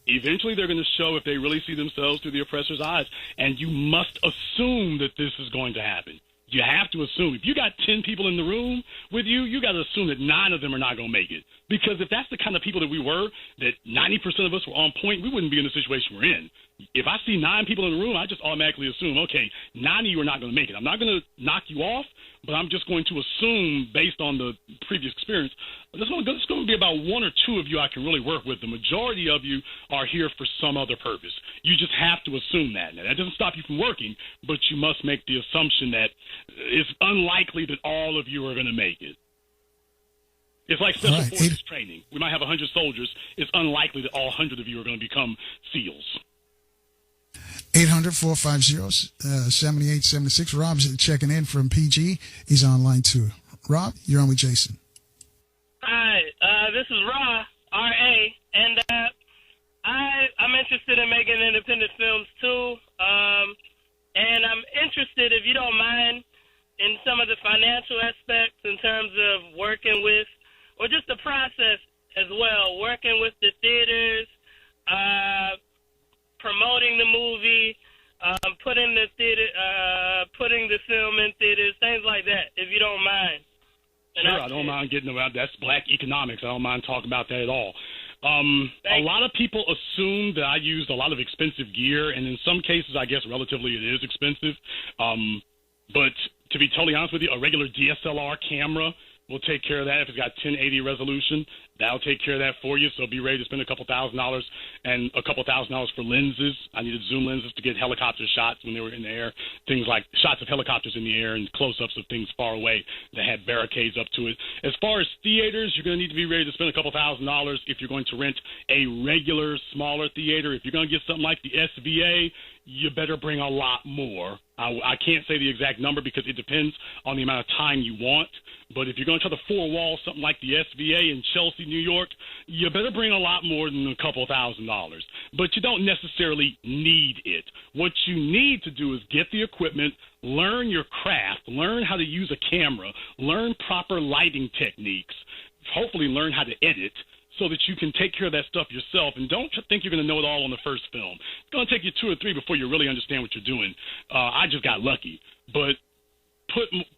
Eventually, they're going to show if they really see themselves through the oppressor's eyes. And you must assume that this is going to happen. You have to assume. If you got 10 people in the room with you, you got to assume that 9 of them are not going to make it. Because if that's the kind of people that we were, that 90% of us were on point, we wouldn't be in the situation we're in. If I see 9 people in the room, I just automatically assume, okay, 9 of you are not going to make it. I'm not going to knock you off, but I'm just going to assume, based on the previous experience, there's going to be about 1 or 2 of you I can really work with. The majority of you are here for some other purpose. You just have to assume that. Now, that doesn't stop you from working, but you must make the assumption that it's unlikely that all of you are going to make it. It's like special forces training. We might have 100 soldiers. It's unlikely that all 100 of you are going to become SEALs. 800-450-7876. Rob's checking in from PG. He's on line 2. Rob, you're on with Jason. Hi, this is R.A., and I'm interested in making independent films too, and I'm interested, if you don't mind, in some of the financial aspects in terms of working with, or just the process as well, working with the theaters, promoting the movie, putting the film in theaters, things like that, if you don't mind. Sure, I don't mind getting about that's black economics. I don't mind talking about that at all. A lot of people assume that I used a lot of expensive gear, and in some cases, I guess relatively it is expensive. But to be totally honest with you, a regular DSLR camera will take care of that. If it's got 1080 resolution, that'll take care of that for you. So be ready to spend a couple $1,000s and a couple $1,000 for lenses. I needed zoom lenses to get helicopter shots when they were in the air, things like shots of helicopters in the air and close-ups of things far away that had barricades up to it. As far as theaters, you're going to need to be ready to spend a couple $1,000s if you're going to rent a regular, smaller theater. If you're going to get something like the SVA, you better bring a lot more. I can't say the exact number because it depends on the amount of time you want. But if you're going to try to four-wall something like the SVA in Chelsea, New York, you better bring a lot more than a couple $1,000s. But you don't necessarily need it. What you need to do is get the equipment, learn your craft, learn how to use a camera, learn proper lighting techniques, hopefully learn how to edit, so that you can take care of that stuff yourself. And don't think you're going to know it all on the first film. It's going to take you 2 or 3 before you really understand what you're doing. I just got lucky. But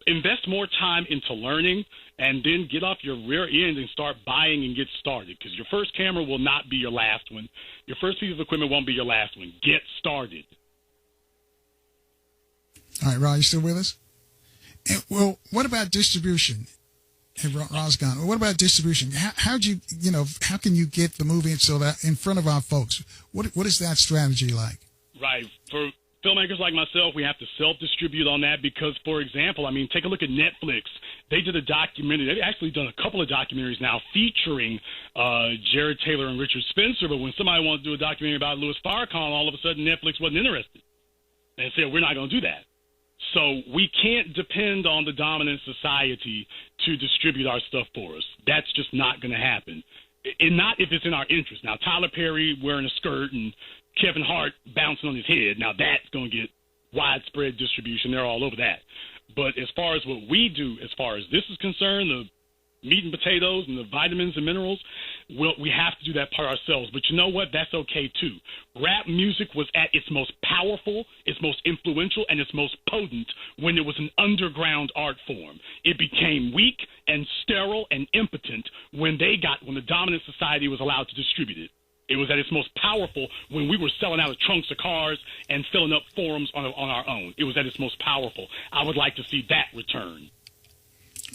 invest more time into learning, and then get off your rear end and start buying and get started, because your first camera will not be your last one. Your first piece of equipment won't be your last one. Get started. All right, Rod, you still with us? And, well, what about distribution? Hey, Rod's gone. What about distribution? How can you get the movie so that in front of our folks? What is that strategy like? Right. For filmmakers like myself, we have to self-distribute on that because, for example, take a look at Netflix. They did a documentary. They've actually done a couple of documentaries now featuring Jared Taylor and Richard Spencer, but when somebody wanted to do a documentary about Louis Farrakhan, all of a sudden Netflix wasn't interested. And said, we're not going to do that. So we can't depend on the dominant society to distribute our stuff for us. That's just not going to happen. And not if it's in our interest. Now, Tyler Perry wearing a skirt and Kevin Hart bouncing on his head, now that's going to get widespread distribution. They're all over that. But as far as what we do, as far as this is concerned, the meat and potatoes and the vitamins and minerals, we have to do that part ourselves. But you know what? That's okay, too. Rap music was at its most powerful, its most influential, and its most potent when it was an underground art form. It became weak and sterile and impotent when the dominant society was allowed to distribute it. It was at its most powerful when we were selling out of trunks of cars and filling up forums on our own. It was at its most powerful. I would like to see that return.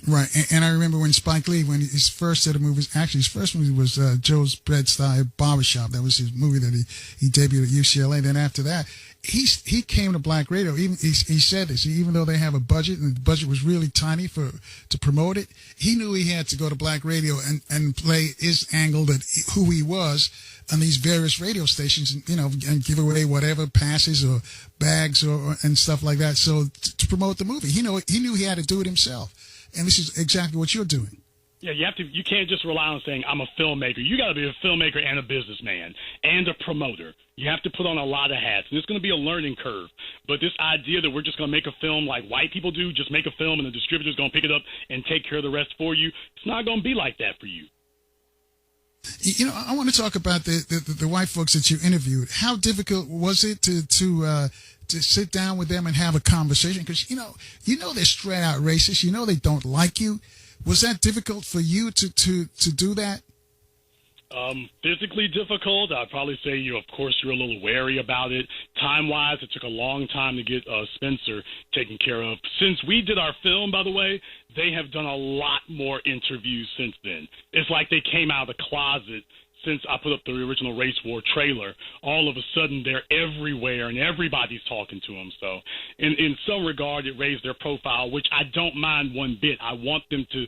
Right, and I remember when Spike Lee, when his first set of movies, actually his first movie was Joe's Bed-Stuy Barbershop. That was his movie that he debuted at UCLA. Then after that, he came to black radio. Even he said this, even though they have a budget and the budget was really tiny to promote it, he knew he had to go to black radio and play his angle that who he was on these various radio stations, and give away whatever passes or bags and stuff like that. So to promote the movie, he knew he had to do it himself. And this is exactly what you're doing. Yeah, you can't just rely on saying, I'm a filmmaker. You got to be a filmmaker and a businessman and a promoter. You have to put on a lot of hats, and it's going to be a learning curve. But this idea that we're just going to make a film like white people do, just make a film and the distributor's going to pick it up and take care of the rest for you, it's not going to be like that for you. I want to talk about the white folks that you interviewed. How difficult was it to sit down with them and have a conversation? Because, they're straight out racist. They don't like you. Was that difficult for you to do that? Physically difficult. I'd probably say of course you're a little wary about it. Time-wise, it took a long time to get Spencer taken care of. Since we did our film, by the way, they have done a lot more interviews since then. It's like they came out of the closet since I put up the original Race War trailer. All of a sudden, they're everywhere, and everybody's talking to them. So in some regard, it raised their profile, which I don't mind one bit. I want them to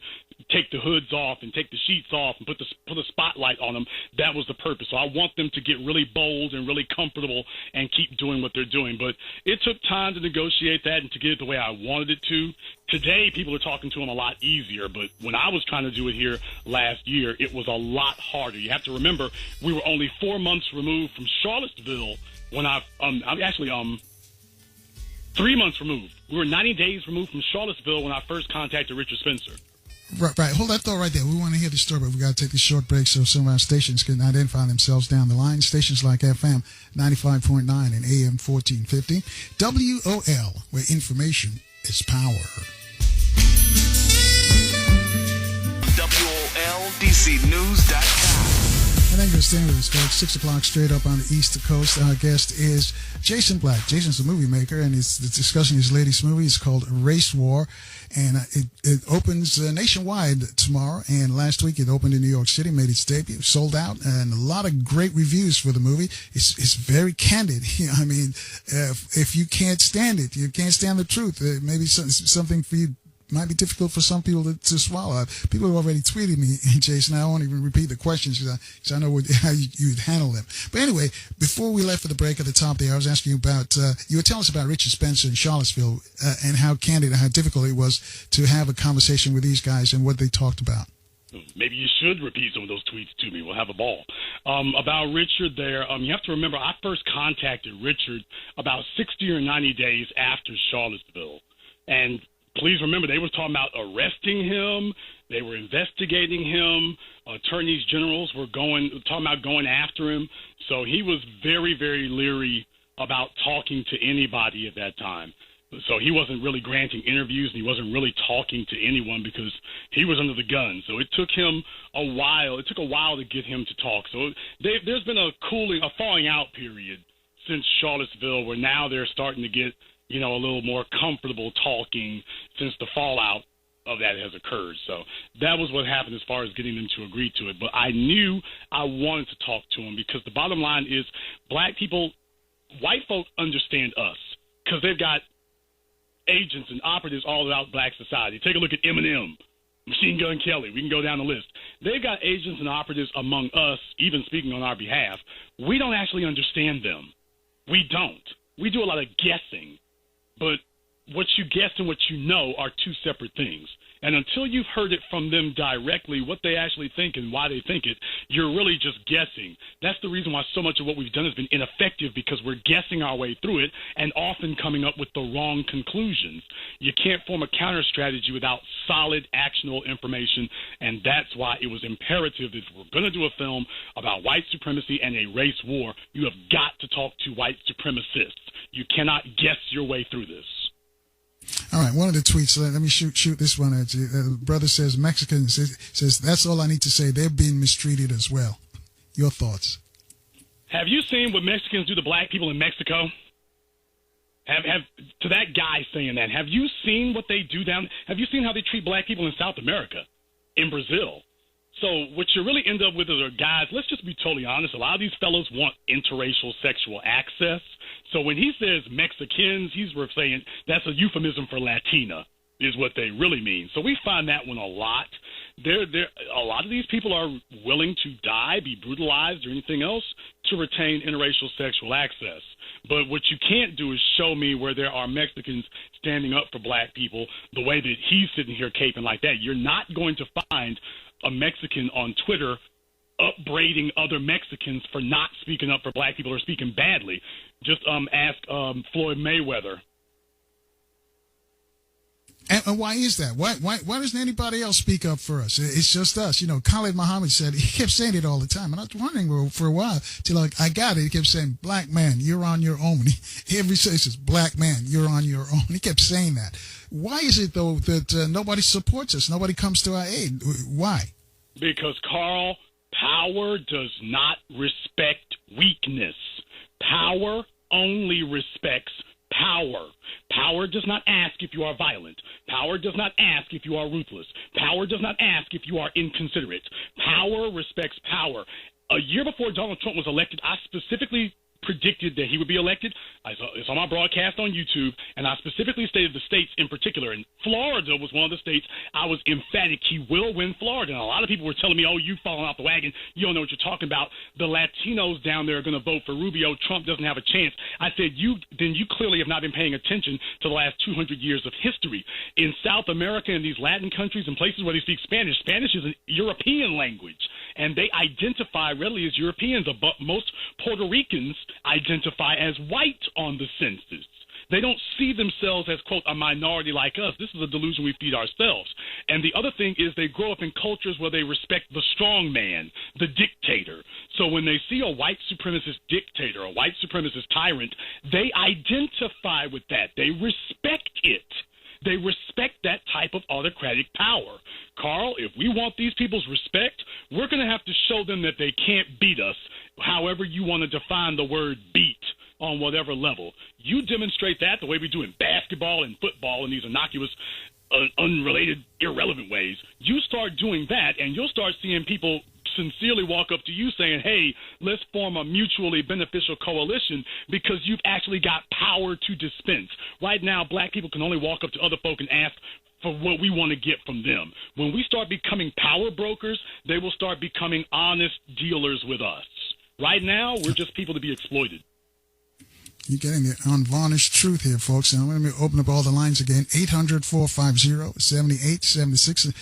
take the hoods off and take the sheets off and put a spotlight on them. That was the purpose. So I want them to get really bold and really comfortable and keep doing what they're doing. But it took time to negotiate that and to get it the way I wanted it to. Today, people are talking to them a lot easier, but when I was trying to do it here last year, it was a lot harder. You have to remember, we were only 4 months removed from Charlottesville when I'm actually 3 months removed. We were 90 days removed from Charlottesville when I first contacted Richard Spencer. Right. Hold that thought right there. We want to hear the story, but we got to take a short break so some of our stations can identify themselves down the line. Stations like FM 95.9 and AM 1450. WOL, where information is power. WOLDCnews.com. Thank you for staying with us, folks. 6 o'clock straight up on the East Coast. Our guest is Jason Black. Jason's a movie maker, and he's discussing his latest movie. It's called Race War, and it opens nationwide tomorrow. And last week it opened in New York City, made its debut, sold out, and a lot of great reviews for the movie. It's very candid. I mean, if you can't stand it, you can't stand the truth. Maybe something for you might be difficult for some people to swallow. People have already tweeted me, Jason. I won't even repeat the questions because I know how you'd handle them. But anyway, before we left for the break at the top there, I was asking you about, you were telling us about Richard Spencer in Charlottesville and how candid and how difficult it was to have a conversation with these guys and what they talked about. Maybe you should repeat some of those tweets to me. We'll have a ball. About Richard there, you have to remember, I first contacted Richard about 60 or 90 days after Charlottesville. And please remember, they were talking about arresting him. They were investigating him. Attorneys generals were talking about going after him. So he was very, very leery about talking to anybody at that time. So he wasn't really granting interviews, and he wasn't really talking to anyone because he was under the gun. So it took him a while. It took a while to get him to talk. So there's been a falling out period since Charlottesville, where now they're starting to get a little more comfortable talking since the fallout of that has occurred. So that was what happened as far as getting them to agree to it. But I knew I wanted to talk to them because the bottom line is black people, white folk understand us because they've got agents and operatives all throughout black society. Take a look at Eminem, Machine Gun Kelly. We can go down the list. They've got agents and operatives among us, even speaking on our behalf. We don't actually understand them. We don't. We do a lot of guessing. But what you guess and what you know are two separate things. And until you've heard it from them directly, what they actually think and why they think it, you're really just guessing. That's the reason why so much of what we've done has been ineffective, because we're guessing our way through it and often coming up with the wrong conclusions. You can't form a counter strategy without solid, actionable information, and that's why it was imperative that if we're going to do a film about white supremacy and a race war, you have got to talk to white supremacists. You cannot guess your way through this. All right, one of the tweets, let me shoot this one at you. Brother says, Mexican says, that's all I need to say. They're being mistreated as well. Your thoughts? Have you seen what Mexicans do to black people in Mexico? To that guy saying that, have you seen what they do down? Have you seen how they treat black people in South America, in Brazil? So what you really end up with are guys, let's just be totally honest, a lot of these fellows want interracial sexual access. So when he says Mexicans, he's saying that's a euphemism for Latina is what they really mean. So we find that one a lot. A lot of these people are willing to die, be brutalized, or anything else to retain interracial sexual access. But what you can't do is show me where there are Mexicans standing up for black people the way that he's sitting here caping like that. You're not going to find a Mexican on Twitter upbraiding other Mexicans for not speaking up for black people or speaking badly. Just ask Floyd Mayweather. And why is that? Why doesn't anybody else speak up for us? It's just us. Khalid Muhammad said, he kept saying it all the time. And I was wondering for a while till I got it. He kept saying, black man, you're on your own. Every say says, black man, you're on your own. He kept saying that. Why is it, though, that nobody supports us? Nobody comes to our aid? Why? Because, Carl, power does not respect weakness. Power only respects power. Power does not ask if you are violent. Power does not ask if you are ruthless. Power does not ask if you are inconsiderate. Power respects power. A year before Donald Trump was elected, I specifically predicted that he would be elected. It's on my broadcast on YouTube, and I specifically stated the states in particular. And Florida was one of the states I was emphatic he will win Florida. And a lot of people were telling me, oh, you've fallen off the wagon. You don't know what you're talking about. The Latinos down there are going to vote for Rubio. Trump doesn't have a chance. I said, you clearly have not been paying attention to the last 200 years of history. In South America and these Latin countries and places where they speak Spanish, Spanish is a European language, and they identify readily as Europeans. But most Puerto Ricans identify as white on the census. They don't see themselves as, quote, a minority like us. This is a delusion we feed ourselves. And the other thing is they grow up in cultures where they respect the strong man, the dictator. So when they see a white supremacist dictator, a white supremacist tyrant, they identify with that. They respect it. They respect that type of autocratic power. Carl, if we want these people's respect, we're going to have to show them that they can't beat us, however you want to define the word beat on whatever level. You demonstrate that the way we do in basketball and football in these innocuous, unrelated, irrelevant ways. You start doing that, and you'll start seeing people sincerely walk up to you saying, hey, let's form a mutually beneficial coalition because you've actually got power to dispense. Right now, black people can only walk up to other folk and ask for what we want to get from them. When we start becoming power brokers, they will start becoming honest dealers with us. Right now, we're just people to be exploited. You're getting the unvarnished truth here, folks. And I'm going to open up all the lines again. 800-450-7876.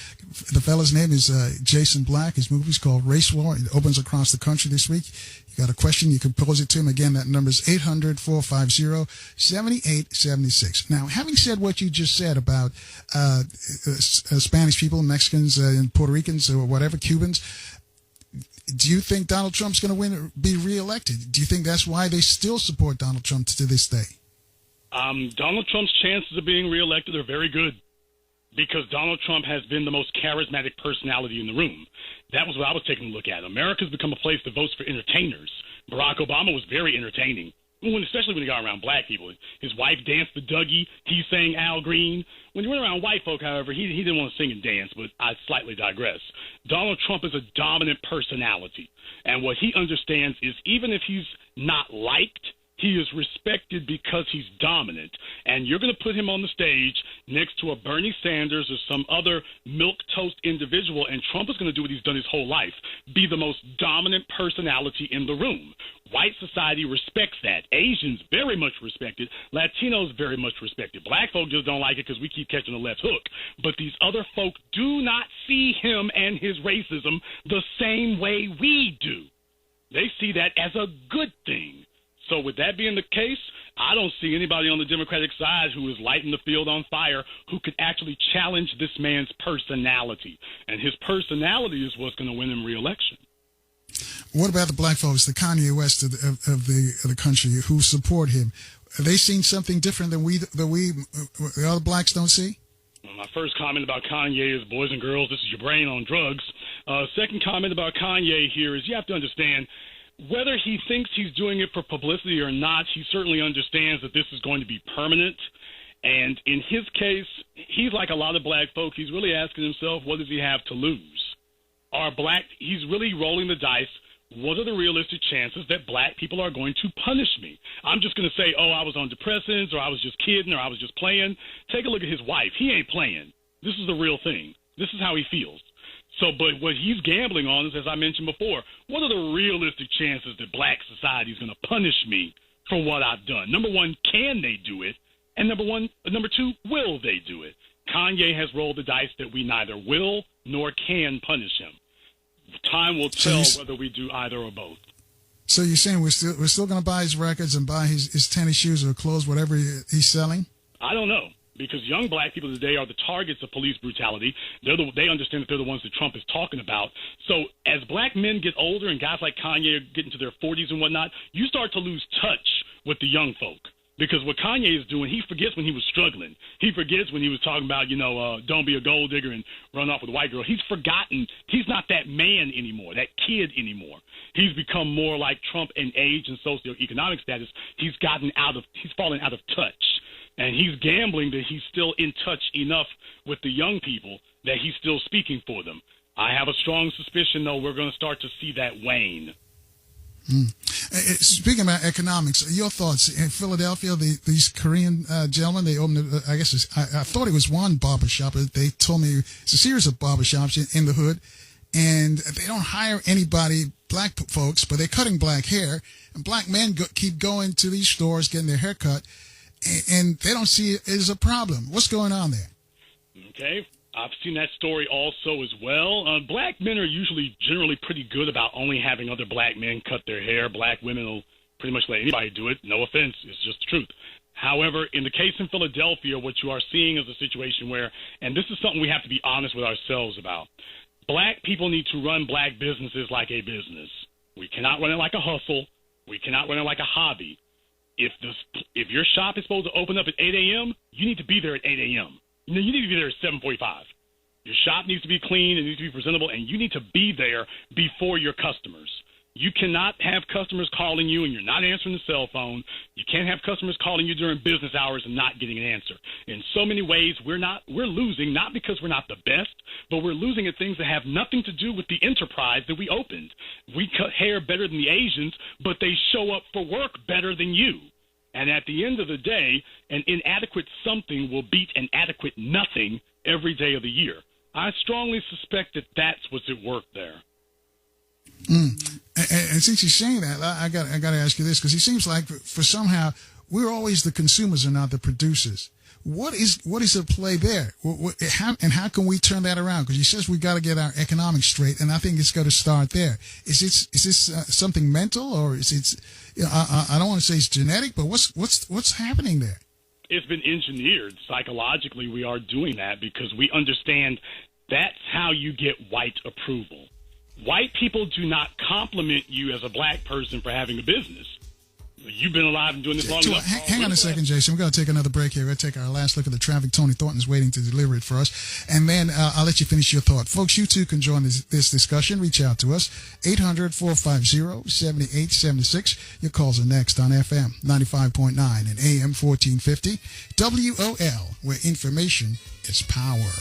The fellow's name is Jason Black. His movie's called Race War. It opens across the country this week. You got a question, you can pose it to him. Again, that number is 800-450-7876. Now, having said what you just said about Spanish people, Mexicans, and Puerto Ricans, or whatever, Cubans, do you think Donald Trump's going to win or be reelected? Do you think that's why they still support Donald Trump to this day? Donald Trump's chances of being reelected are very good because Donald Trump has been the most charismatic personality in the room. That was what I was taking a look at. America's become a place that votes for entertainers. Barack Obama was very entertaining, especially when he got around black people. His wife danced the Dougie. He sang Al Green. When you went around white folk, however, he didn't want to sing and dance, but I slightly digress. Donald Trump is a dominant personality, and what he understands is even if he's not liked, he is respected because he's dominant. And you're going to put him on the stage next to a Bernie Sanders or some other milquetoast individual, and Trump is going to do what he's done his whole life, be the most dominant personality in the room. White society respects that. Asians very much respect it. Latinos very much respect it. Black folk just don't like it because we keep catching the left hook. But these other folk do not see him and his racism the same way we do. They see that as a good thing. So with that being the case, I don't see anybody on the Democratic side who is lighting the field on fire who could actually challenge this man's personality. And his personality is what's going to win him re-election. What about the black folks, the Kanye West of the country who support him? Are they seeing something different than the other blacks don't see? Well, my first comment about Kanye is, boys and girls, this is your brain on drugs. Second comment about Kanye here is you have to understand, whether he thinks he's doing it for publicity or not, he certainly understands that this is going to be permanent. And in his case, he's like a lot of black folk. He's really asking himself, what does he have to lose? He's really rolling the dice. What are the realistic chances that black people are going to punish me? I'm just going to say, oh, I was on depressants, or I was just kidding, or I was just playing. Take a look at his wife. He ain't playing. This is the real thing. This is how he feels. So, but what he's gambling on is, as I mentioned before, what are the realistic chances that black society is going to punish me for what I've done? Number one, can they do it? And number two, will they do it? Kanye has rolled the dice that we neither will nor can punish him. Time will tell whether we do either or both. So you're saying we're still going to buy his records and buy his tennis shoes or clothes, whatever he's selling? I don't know. Because young black people today are the targets of police brutality. They understand that they're the ones that Trump is talking about. So as black men get older and guys like Kanye get into their 40s and whatnot, you start to lose touch with the young folk. Because what Kanye is doing, he forgets when he was struggling. He forgets when he was talking about, don't be a gold digger and run off with a white girl. He's forgotten. He's not that man anymore, that kid anymore. He's become more like Trump in age and socioeconomic status. He's fallen out of touch. And he's gambling that he's still in touch enough with the young people that he's still speaking for them. I have a strong suspicion, though, we're going to start to see that wane. Speaking about economics, your thoughts in Philadelphia? These Korean gentlemen, they opened, I thought it was one barbershop. They told me it's a series of barbershops in the hood, and they don't hire anybody, black folks, but they're cutting black hair, and black men keep going to these stores getting their hair cut, and they don't see it as a problem. What's going on there? Okay. I've seen that story also as well. Black men are usually generally pretty good about only having other black men cut their hair. Black women will pretty much let anybody do it. No offense. It's just the truth. However, in the case in Philadelphia, what you are seeing is a situation where, and this is something we have to be honest with ourselves about, black people need to run black businesses like a business. We cannot run it like a hustle. We cannot run it like a hobby. If your shop is supposed to open up at 8 a.m., you need to be there at 8 a.m. You need to be there at 7:45. Your shop needs to be clean, it needs to be presentable, and you need to be there before your customers. You cannot have customers calling you and you're not answering the cell phone. You can't have customers calling you during business hours and not getting an answer. In so many ways, we're losing, not because we're not the best, but we're losing at things that have nothing to do with the enterprise that we opened. We cut hair better than the Asians, but they show up for work better than you. And at the end of the day, an inadequate something will beat an adequate nothing every day of the year. I strongly suspect that that's what's at work there. And since you're saying that, I got to ask you this, because it seems like for somehow we're always the consumers and not the producers. What is at play there? How can we turn that around? Because he says we got to get our economics straight, and I think it's got to start there. Is this something mental, or is it? I don't want to say it's genetic, but what's happening there? It's been engineered psychologically. We are doing that because we understand that's how you get white approval. White people do not compliment you as a black person for having a business. You've been alive and doing this long enough. Hang on a second, Jason. We're going to take another break here. We're going to take our last look at the traffic. Tony Thornton's waiting to deliver it for us. And then I'll let you finish your thought. Folks, you too can join this discussion. Reach out to us. 800-450-7876. Your calls are next on FM 95.9 and AM 1450. WOL, where information is power.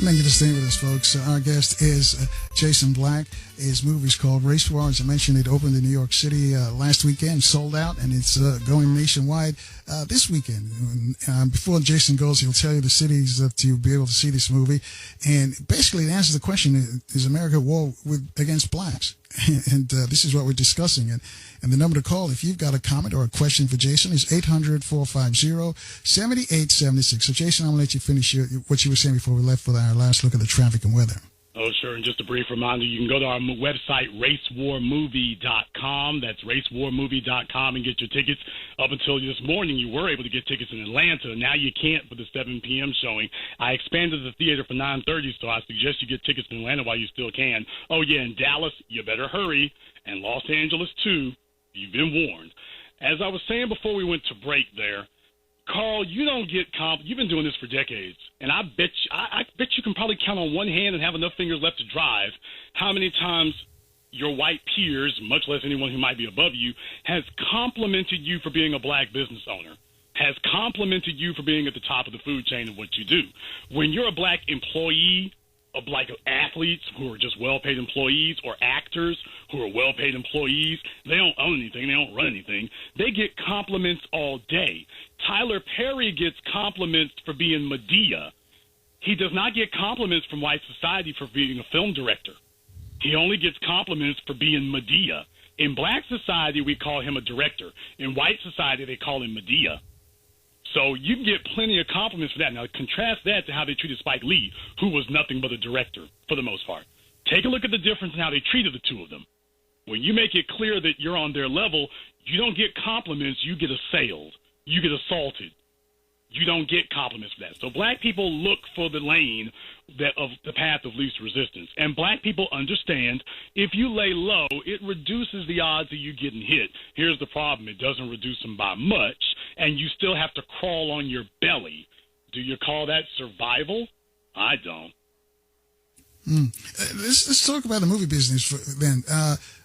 Thank you for staying with us, folks. Our guest is Jason Black. His movie's called Race War. As I mentioned, it opened in New York City last weekend, sold out, and it's going nationwide this weekend. Before Jason goes, he'll tell you the cities that you'll be able to see this movie. And basically, it answers the question, is America at war against blacks? And this is what we're discussing. And the number to call, if you've got a comment or a question for Jason, is 800-450-7876. So, Jason, I'm going to let you finish what you were saying before we left for our last look at the traffic and weather. Oh, sure. And just a brief reminder, you can go to our website, racewarmovie.com. That's racewarmovie.com, and get your tickets. Up until this morning, you were able to get tickets in Atlanta. Now you can't for the 7 p.m. showing. I expanded the theater for 9:30, so I suggest you get tickets in Atlanta while you still can. Oh, yeah, in Dallas, you better hurry. And Los Angeles, too. You've been warned. As I was saying before we went to break there, Carl, you don't get you've been doing this for decades, and I bet you can probably count on one hand and have enough fingers left to drive how many times your white peers, much less anyone who might be above you, has complimented you for being a black business owner, has complimented you for being at the top of the food chain of what you do. When you're a black employee, of like athletes who are just well-paid employees, or actors who are well-paid employees, they don't own anything, they don't run anything, they get compliments all day. Tyler Perry gets compliments for being Medea. He does not get compliments from white society for being a film director. He only gets compliments for being Medea. In black society, we call him a director. In white society, they call him Medea. So you can get plenty of compliments for that. Now, contrast that to how they treated Spike Lee, who was nothing but a director for the most part. Take a look at the difference in how they treated the two of them. When you make it clear that you're on their level, you don't get compliments, you get assailed. You get assaulted. You don't get compliments for that. So black people look for the lane of the path of least resistance. And black people understand if you lay low, it reduces the odds of you getting hit. Here's the problem. It doesn't reduce them by much, and you still have to crawl on your belly. Do you call that survival? I don't. Let's talk about the movie business then.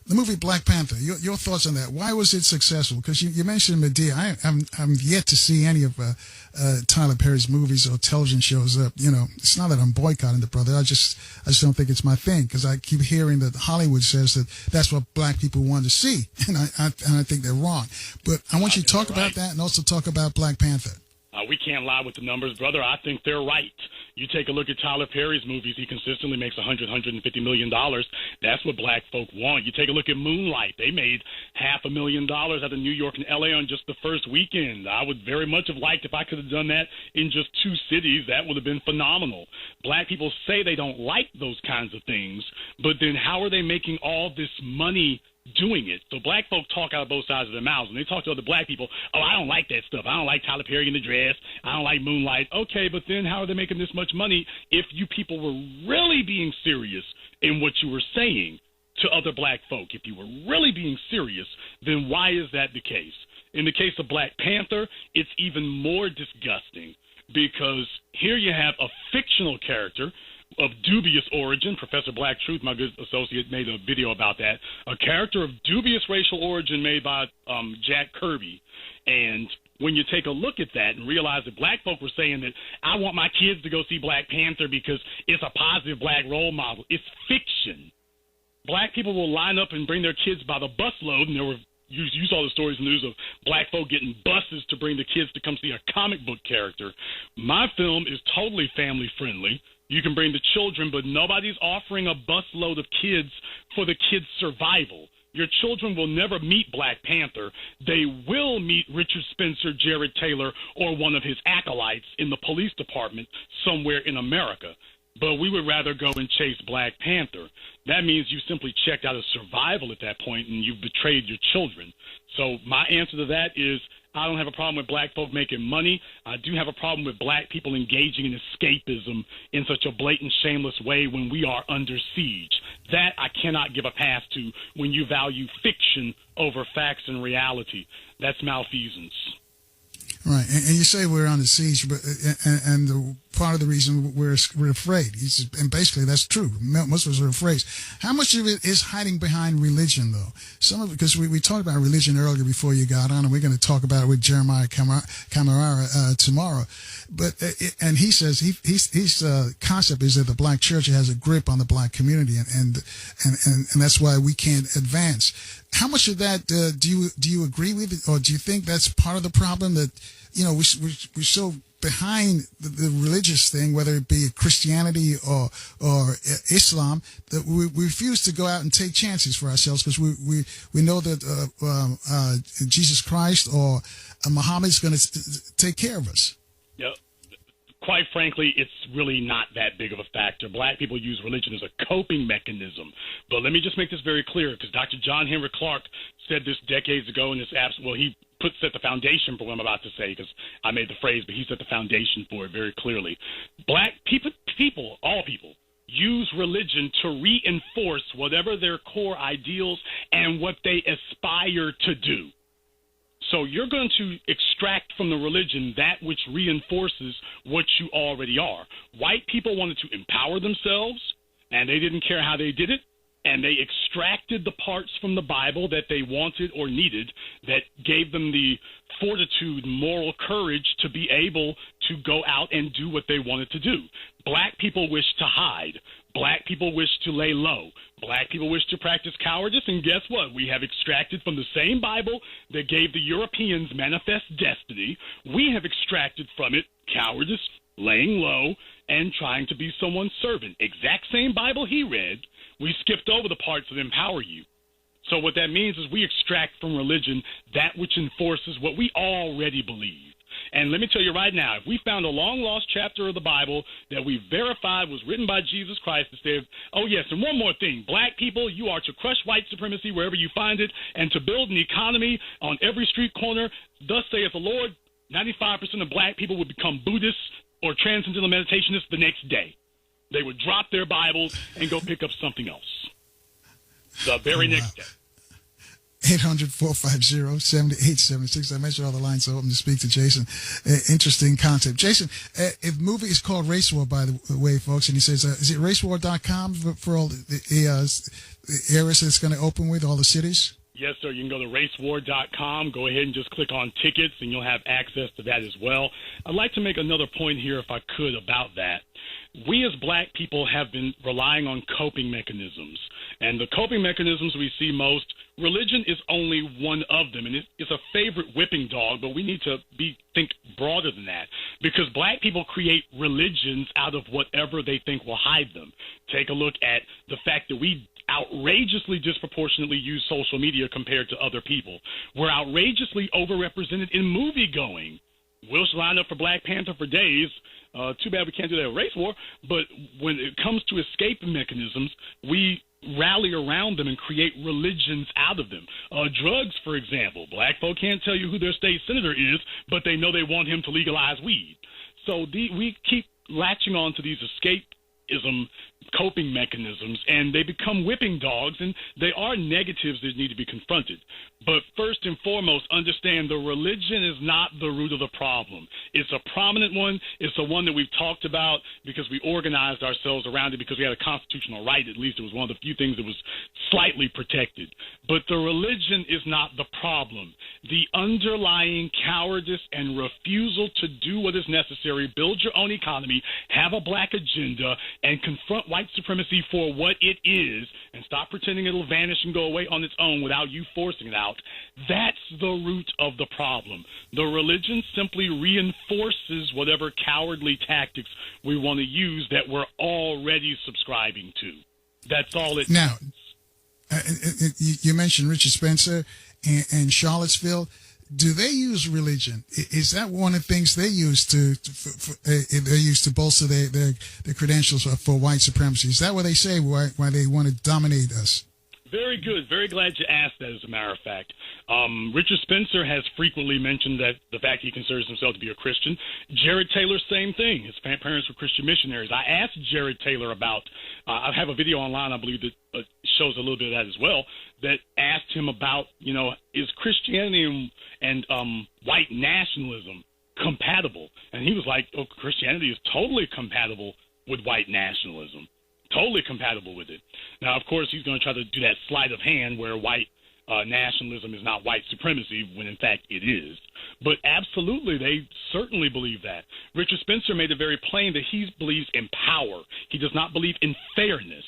The movie Black Panther, your thoughts on that. Why was it successful? Because you mentioned Medea. I'm yet to see any of Tyler Perry's movies or television shows. It's not that I'm boycotting the brother. I just don't think it's my thing, because I keep hearing that Hollywood says that that's what black people want to see, and I think they're wrong. But I want you to talk about that and also talk about Black Panther. We can't lie with the numbers, brother. I think they're right. You take a look at Tyler Perry's movies, he consistently makes $150 million. That's what black folk want. You take a look at Moonlight. They made $500,000 out of New York and L.A. on just the first weekend. I would very much have liked if I could have done that in just 2 cities. That would have been phenomenal. Black people say they don't like those kinds of things, but then how are they making all this money doing it? So black folk talk out of both sides of their mouths. When they talk to other black people, oh, I don't like that stuff. I don't like Tyler Perry in the dress. I don't like Moonlight. Okay, but then how are they making this much money if you people were really being serious in what you were saying to other black folk? If you were really being serious, then why is that the case? In the case of Black Panther, it's even more disgusting, because here you have a fictional character of dubious origin. Professor Black Truth, my good associate, made a video about that. A character of dubious racial origin made by Jack Kirby. And when you take a look at that and realize that black folk were saying that I want my kids to go see Black Panther because it's a positive black role model, it's fiction. Black people will line up and bring their kids by the busload, and there were you saw the stories in the news of black folk getting buses to bring the kids to come see a comic book character. My film is totally family friendly. You can bring the children, but nobody's offering a busload of kids for the kids' survival. Your children will never meet Black Panther. They will meet Richard Spencer, Jared Taylor, or one of his acolytes in the police department somewhere in America. But we would rather go and chase Black Panther. That means you simply checked out of survival at that point and you've betrayed your children. So my answer to that is I don't have a problem with black folk making money. I do have a problem with black people engaging in escapism in such a blatant, shameless way when we are under siege. That I cannot give a pass to when you value fiction over facts and reality. That's malfeasance. Right, and you say we're under siege, but and the part of the reason we're afraid, and basically that's true. Most of us are afraid. How much of it is hiding behind religion, though? Some of it, because we talked about religion earlier before you got on, and we're going to talk about it with Jeremiah Camarara tomorrow. But and he says his concept is that the black church has a grip on the black community, and that's why we can't advance. How much of that do you agree with, or do you think that's part of the problem that we're so behind the religious thing, whether it be Christianity or Islam, that we refuse to go out and take chances for ourselves because we know that Jesus Christ or Muhammad is going to take care of us. Yeah. Quite frankly, it's really not that big of a factor. Black people use religion as a coping mechanism. But let me just make this very clear, because Dr. John Henry Clark said this decades ago in this he set the foundation for what I'm about to say, because I made the phrase, but he set the foundation for it very clearly. Black people, all people, use religion to reinforce whatever their core ideals and what they aspire to do. So you're going to extract from the religion that which reinforces what you already are. White people wanted to empower themselves, and they didn't care how they did it, and they extracted the parts from the Bible that they wanted or needed that gave them the fortitude, moral courage to be able to go out and do what they wanted to do. Black people wish to hide. Black people wish to lay low. Black people wish to practice cowardice, and guess what? We have extracted from the same Bible that gave the Europeans manifest destiny. We have extracted from it cowardice, laying low, and trying to be someone's servant. Exact same Bible he read. We skipped over the parts that empower you. So what that means is we extract from religion that which enforces what we already believe. And let me tell you right now, if we found a long-lost chapter of the Bible that we verified was written by Jesus Christ that says, oh, yes, and one more thing, black people, you are to crush white supremacy wherever you find it and to build an economy on every street corner, thus saith the Lord, 95% of black people would become Buddhists or transcendental meditationists the next day. They would drop their Bibles and go pick up something else the very next day. 800-450-7876. I mentioned all the lines open to speak to Jason. Interesting concept. Jason, if movie is called Race War, by the way, folks, and he says, is it racewar.com for all the areas it's going to open with, all the cities? Yes, sir. You can go to racewar.com. Go ahead and just click on tickets, and you'll have access to that as well. I'd like to make another point here, if I could, about that. We as black people have been relying on coping mechanisms. And the coping mechanisms we see most, religion is only one of them. And it's a favorite whipping dog, but we need to think broader than that. Because black people create religions out of whatever they think will hide them. Take a look at the fact that we outrageously disproportionately use social media compared to other people. We're outrageously overrepresented in movie going. We'll line up for Black Panther for days. Too bad we can't do that at Race War. But when it comes to escape mechanisms, we rally around them and create religions out of them. Drugs, for example. Black folk can't tell you who their state senator is, but they know they want him to legalize weed. So we keep latching on to these escape escapism coping mechanisms, and they become whipping dogs, and they are negatives that need to be confronted. But first and foremost, understand the religion is not the root of the problem. It's a prominent one. It's the one that we've talked about because we organized ourselves around it because we had a constitutional right. At least it was one of the few things that was slightly protected. But the religion is not the problem. The underlying cowardice and refusal to do what is necessary, build your own economy, have a black agenda, and confront white supremacy for what it is, and stop pretending it'll vanish and go away on its own without you forcing it out. That's the root of the problem. The religion simply reinforces whatever cowardly tactics we want to use that we're already subscribing to. That's all it Now, you mentioned Richard Spencer and Charlottesville. Do they use religion? Is that one of the things they use to bolster their credentials for white supremacy? Is that what they say why they want to dominate us? Very good. Very glad you asked that, as a matter of fact. Richard Spencer has frequently mentioned that the fact he considers himself to be a Christian. Jared Taylor, same thing. His parents were Christian missionaries. I asked Jared Taylor about, I have a video online, I believe, that shows a little bit of that as well, that asked him about, is Christianity and white nationalism compatible? And he was like, oh, Christianity is totally compatible with white nationalism. Totally compatible with it. Now, of course, he's going to try to do that sleight of hand where white nationalism is not white supremacy, when in fact it is. But absolutely, they certainly believe that. Richard Spencer made it very plain that he believes in power. He does not believe in fairness.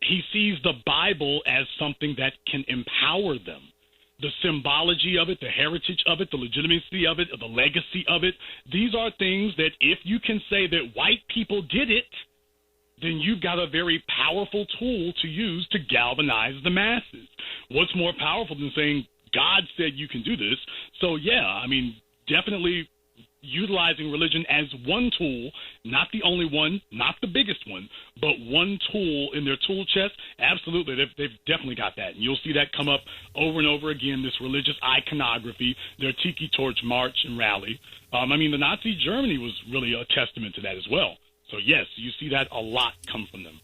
He sees the Bible as something that can empower them. The symbology of it, the heritage of it, the legitimacy of it, the legacy of it, these are things that if you can say that white people did it, then you've got a very powerful tool to use to galvanize the masses. What's more powerful than saying, God said you can do this? So, yeah, I mean, definitely utilizing religion as one tool, not the only one, not the biggest one, but one tool in their tool chest. Absolutely, they've definitely got that. And you'll see that come up over and over again, this religious iconography, their tiki torch march and rally. I mean, the Nazi Germany was really a testament to that as well. So, yes, you see that a lot come from them.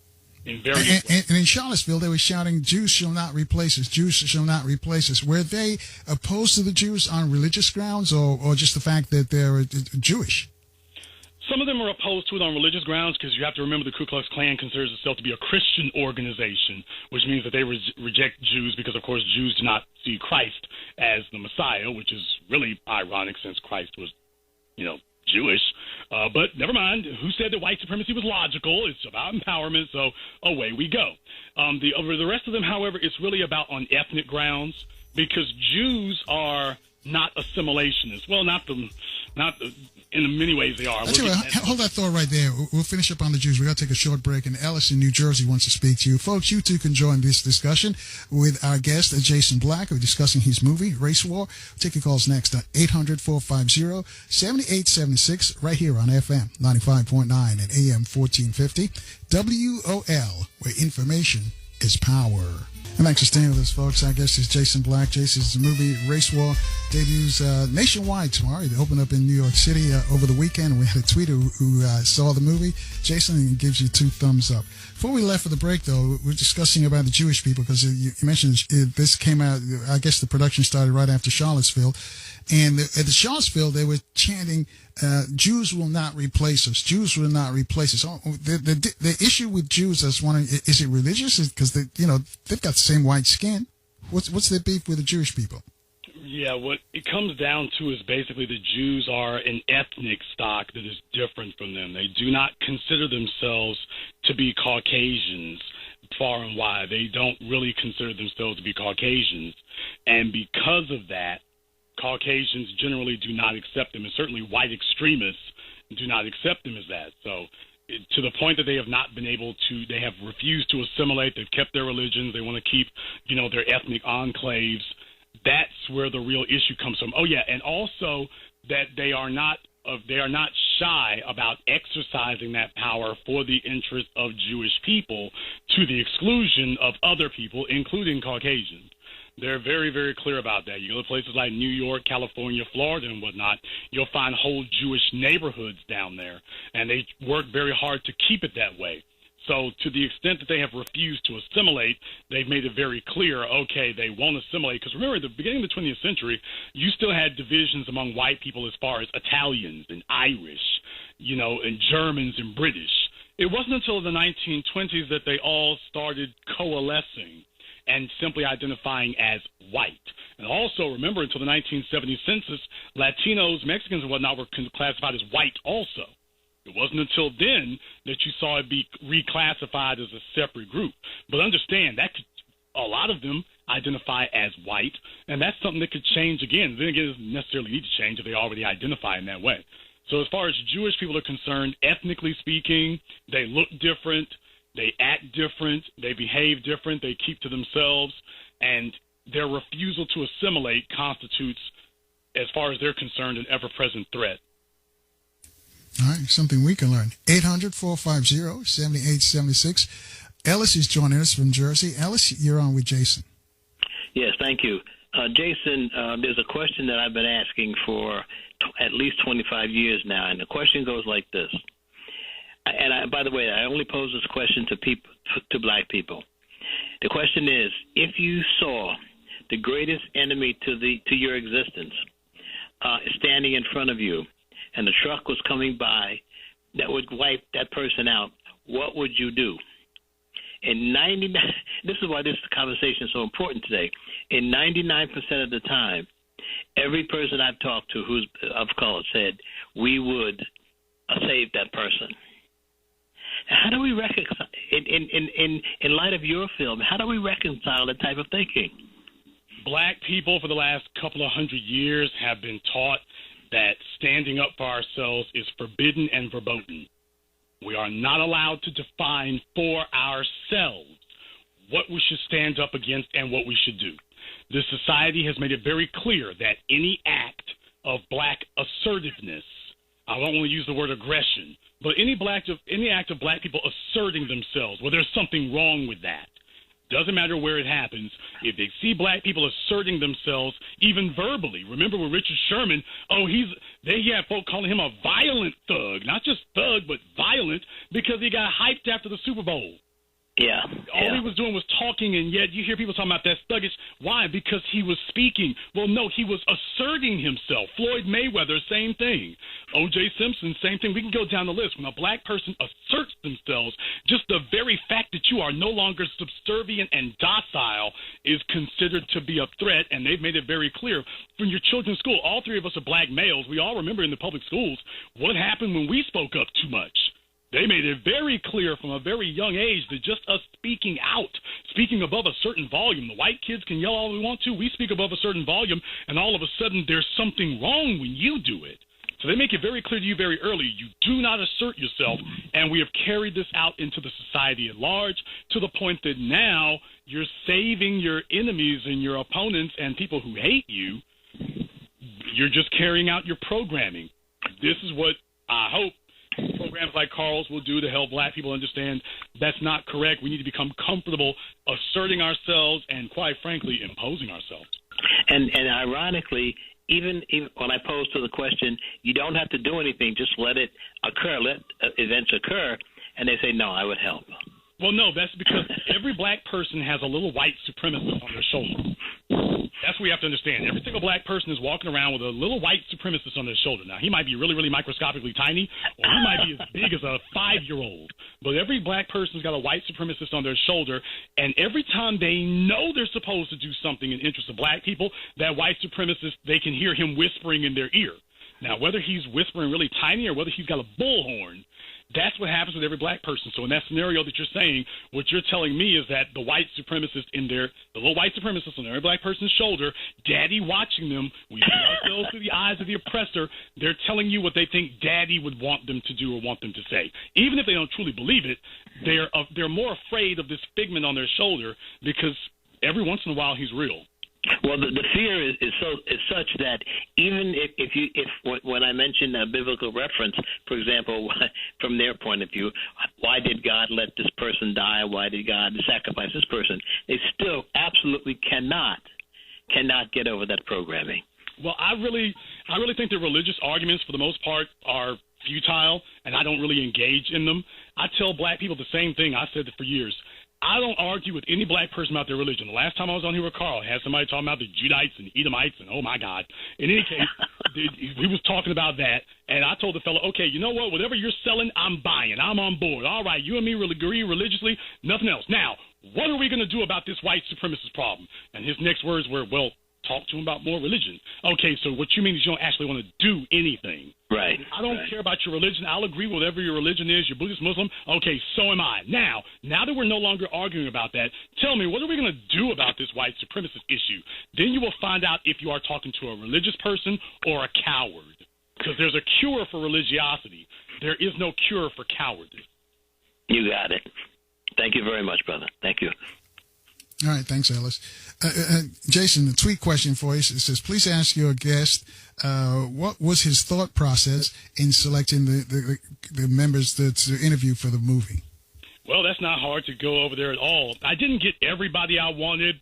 In various ways. And in Charlottesville, they were shouting, Jews shall not replace us, Jews shall not replace us. Were they opposed to the Jews on religious grounds or just the fact that they're Jewish? Some of them are opposed to it on religious grounds because you have to remember the Ku Klux Klan considers itself to be a Christian organization, which means that they reject Jews because, of course, Jews do not see Christ as the Messiah, which is really ironic since Christ was, Jewish, but never mind. Who said that white supremacy was logical? It's about empowerment, so away we go. The rest of them, however, it's really about on ethnic grounds because Jews are not assimilationists. Well, in many ways they are. Hold that thought right there. We'll finish up on the Jews. We got to take a short break, and Ellis in New Jersey wants to speak to you. Folks, you too can join this discussion with our guest, Jason Black. We're discussing his movie, Race War. We'll take your calls next at 800-450-7876 right here on FM 95.9 and AM 1450. WOL, where information is power. And thanks for staying with us, folks. Our guest is Jason Black. Jason's movie Race War debuts nationwide tomorrow. It opened up in New York City over the weekend. We had a tweeter who saw the movie. Jason gives you 2 thumbs up. Before we left for the break, though, we're discussing about the Jewish people because you mentioned this came out, I guess the production started right after Charlottesville. And at the Charlottesville, they were chanting, Jews will not replace us. Jews will not replace us. The issue with Jews, I was wondering, is it religious? Because they've got the same white skin. What's their beef with the Jewish people? Yeah, what it comes down to is basically the Jews are an ethnic stock that is different from them. They do not consider themselves to be Caucasians far and wide. They don't really consider themselves to be Caucasians. And because of that, Caucasians generally do not accept them, and certainly white extremists do not accept them as that. So to the point that they have not been able to, they have refused to assimilate, they've kept their religions, they want to keep, their ethnic enclaves. That's where the real issue comes from. Oh, yeah, and also that they are not shy about exercising that power for the interest of Jewish people to the exclusion of other people, including Caucasians. They're very, very clear about that. You go to places like New York, California, Florida, and whatnot, you'll find whole Jewish neighborhoods down there, and they work very hard to keep it that way. So to the extent that they have refused to assimilate, they've made it very clear, okay, they won't assimilate. Because remember, at the beginning of the 20th century, you still had divisions among white people as far as Italians and Irish, and Germans and British. It wasn't until the 1920s that they all started coalescing and simply identifying as white. And also, remember, until the 1970 census, Latinos, Mexicans, and whatnot were classified as white also. It wasn't until then that you saw it be reclassified as a separate group. But understand, a lot of them identify as white, and that's something that could change again. Then again, it doesn't necessarily need to change if they already identify in that way. So as far as Jewish people are concerned, ethnically speaking, they look different, they act different, they behave different, they keep to themselves, and their refusal to assimilate constitutes, as far as they're concerned, an ever-present threat. All right, something we can learn. 800-450-7876. Ellis is joining us from Jersey. Ellis, you're on with Jason. Yes, thank you. Jason, there's a question that I've been asking for at least 25 years now, and the question goes like this. By the way, I only pose this question to black people. The question is, if you saw the greatest enemy to your existence standing in front of you, and the truck was coming by that would wipe that person out, what would you do? In 99, this is why this conversation is so important today. In 99% of the time, every person I've talked to who's of color said we would save that person. How do we reconcile, in light of your film, how do we reconcile that type of thinking? Black people for the last couple of hundred years have been taught that standing up for ourselves is forbidden and verboten. We are not allowed to define for ourselves what we should stand up against and what we should do. This society has made it very clear that any act of black assertiveness, I don't want to use the word aggression, but any act of black people asserting themselves, well, there's something wrong with that. Doesn't matter where it happens. If they see black people asserting themselves, even verbally, remember with Richard Sherman, they had folk calling him a violent thug, not just thug, but violent, because he got hyped after the Super Bowl. Yeah. All he was doing was talking, and yet you hear people talking about that thuggish. Why? Because he was speaking. Well, no, he was asserting himself. Floyd Mayweather, same thing. O.J. Simpson, same thing. We can go down the list. When a black person asserts themselves, just the very fact that you are no longer subservient and docile is considered to be a threat, and they've made it very clear. From your children's school, all three of us are black males. We all remember in the public schools what happened when we spoke up too much. They made it very clear from a very young age that just us speaking out, speaking above a certain volume, the white kids can yell all we want to. We speak above a certain volume, and all of a sudden there's something wrong when you do it. So they make it very clear to you very early, you do not assert yourself, and we have carried this out into the society at large to the point that now you're saving your enemies and your opponents and people who hate you. You're just carrying out your programming. This is what I hope programs like Carl's will do to help black people understand that's not correct. We need to become comfortable asserting ourselves and, quite frankly, imposing ourselves. And ironically, even when I pose to the question, you don't have to do anything, just let it occur, let events occur, and they say, no, I would help. Well, no, that's because every black person has a little white supremacist on their shoulder. That's what we have to understand. Every single black person is walking around with a little white supremacist on their shoulder. Now, he might be really, really microscopically tiny, or he might be as big as a 5-year-old. But every black person's got a white supremacist on their shoulder, and every time they know they're supposed to do something in the interest of black people, that white supremacist, they can hear him whispering in their ear. Now, whether he's whispering really tiny or whether he's got a bullhorn, that's what happens with every black person. So in that scenario that you're saying, what you're telling me is that the white supremacist the little white supremacist on every black person's shoulder, daddy watching them, we see ourselves through the eyes of the oppressor, they're telling you what they think daddy would want them to do or want them to say. Even if they don't truly believe it, they're more afraid of this figment on their shoulder because every once in a while he's real. Well, the fear is such that even if when I mention a biblical reference, for example, from their point of view, why did God let this person die? Why did God sacrifice this person? They still absolutely cannot get over that programming. Well, I really think that religious arguments, for the most part, are futile and I don't really engage in them. I tell black people the same thing. I said it for years. I don't argue with any black person about their religion. The last time I was on here with Carl, I had somebody talking about the Judites and Edomites, and oh my God. In any case, we was talking about that, and I told the fellow, okay, you know what? Whatever you're selling, I'm buying. I'm on board. All right, you and me will agree religiously, nothing else. Now, what are we going to do about this white supremacist problem? And his next words were, well, talk to him about more religion. Okay, so what you mean is you don't actually want to do anything. Right. I don't care about your religion. I'll agree with whatever your religion is. You're Buddhist, Muslim. Okay, so am I. Now that we're no longer arguing about that, tell me, what are we going to do about this white supremacist issue? Then you will find out if you are talking to a religious person or a coward. Because there's a cure for religiosity. There is no cure for cowardice. You got it. Thank you very much, brother. Thank you. All right, thanks, Ellis. Jason, a tweet question for you. It says, please ask your guest what was his thought process in selecting the members to interview for the movie? Well, that's not hard to go over there at all. I didn't get everybody I wanted.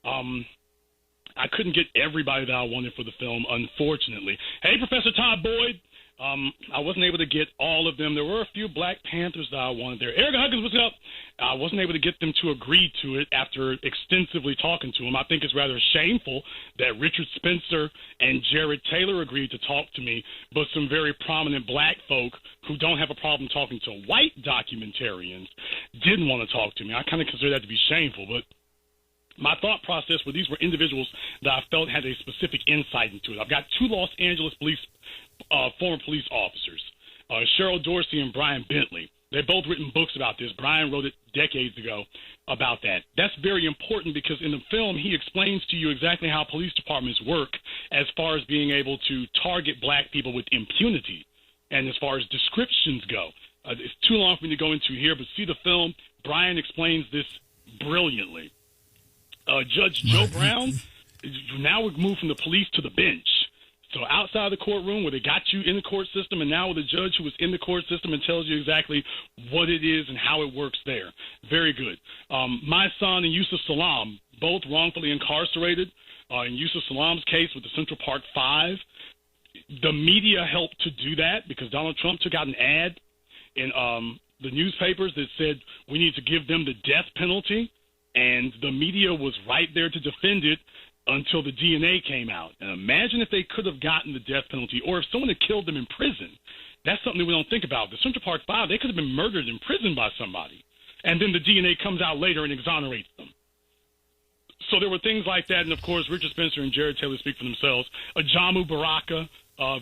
I couldn't get everybody that I wanted for the film, unfortunately. Hey, Professor Todd Boyd. I wasn't able to get all of them. There were a few Black Panthers that I wanted there. Eric Huggins, what's up? I wasn't able to get them to agree to it after extensively talking to them. I think it's rather shameful that Richard Spencer and Jared Taylor agreed to talk to me, but some very prominent black folk who don't have a problem talking to white documentarians didn't want to talk to me. I kind of consider that to be shameful, but my thought process were these were individuals that I felt had a specific insight into it. I've got two Los Angeles former police officers, Cheryl Dorsey and Brian Bentley. They've both written books about this. Brian wrote it decades ago about that. That's very important because in the film, he explains to you exactly how police departments work as far as being able to target black people with impunity and as far as descriptions go. It's too long for me to go into here, but see the film. Brian explains this brilliantly. Judge Joe Brown, now we've moved from the police to the bench. So outside the courtroom where they got you in the court system and now with a judge who is in the court system and tells you exactly what it is and how it works there. Very good. My son and Yusuf Salam, both wrongfully incarcerated. In Yusuf Salam's case with the Central Park 5, the media helped to do that because Donald Trump took out an ad in the newspapers that said we need to give them the death penalty. And the media was right there to defend it until the DNA came out. And imagine if they could have gotten the death penalty or if someone had killed them in prison. That's something we don't think about. The Central Park 5, they could have been murdered in prison by somebody. And then the DNA comes out later and exonerates them. So there were things like that. And, of course, Richard Spencer and Jared Taylor speak for themselves. Jamu Baraka,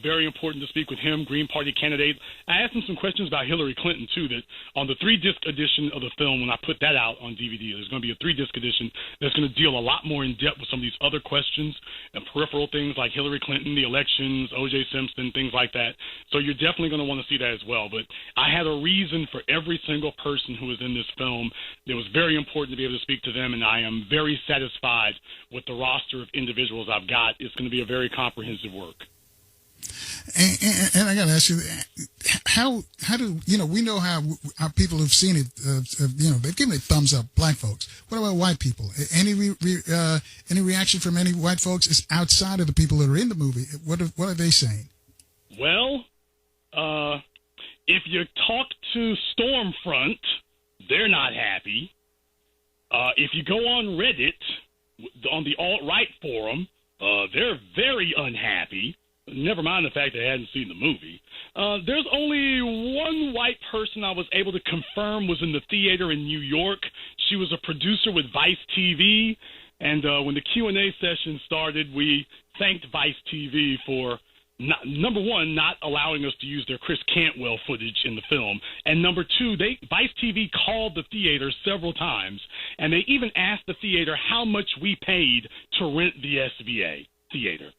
very important to speak with him, Green Party candidate. I asked him some questions about Hillary Clinton, too, that on the 3-disc edition of the film, when I put that out on DVD, there's going to be a 3-disc edition that's going to deal a lot more in depth with some of these other questions and peripheral things like Hillary Clinton, the elections, O.J. Simpson, things like that. So you're definitely going to want to see that as well. But I had a reason for every single person who was in this film. It was very important to be able to speak to them, and I am very satisfied with the roster of individuals I've got. It's going to be a very comprehensive work. And I got to ask you, how do, we know how people who've seen it, they've given it thumbs up, black folks. What about white people? Any reaction from any white folks is outside of the people that are in the movie? What are they saying? Well, if you talk to Stormfront, they're not happy. If you go on Reddit, on the alt-right forum, they're very unhappy. Never mind the fact they hadn't seen the movie. There's only one white person I was able to confirm was in the theater in New York. She was a producer with Vice TV, and when the Q&A session started, we thanked Vice TV for, number one, not allowing us to use their Chris Cantwell footage in the film, and number two, Vice TV called the theater several times, and they even asked the theater how much we paid to rent the SVA theater.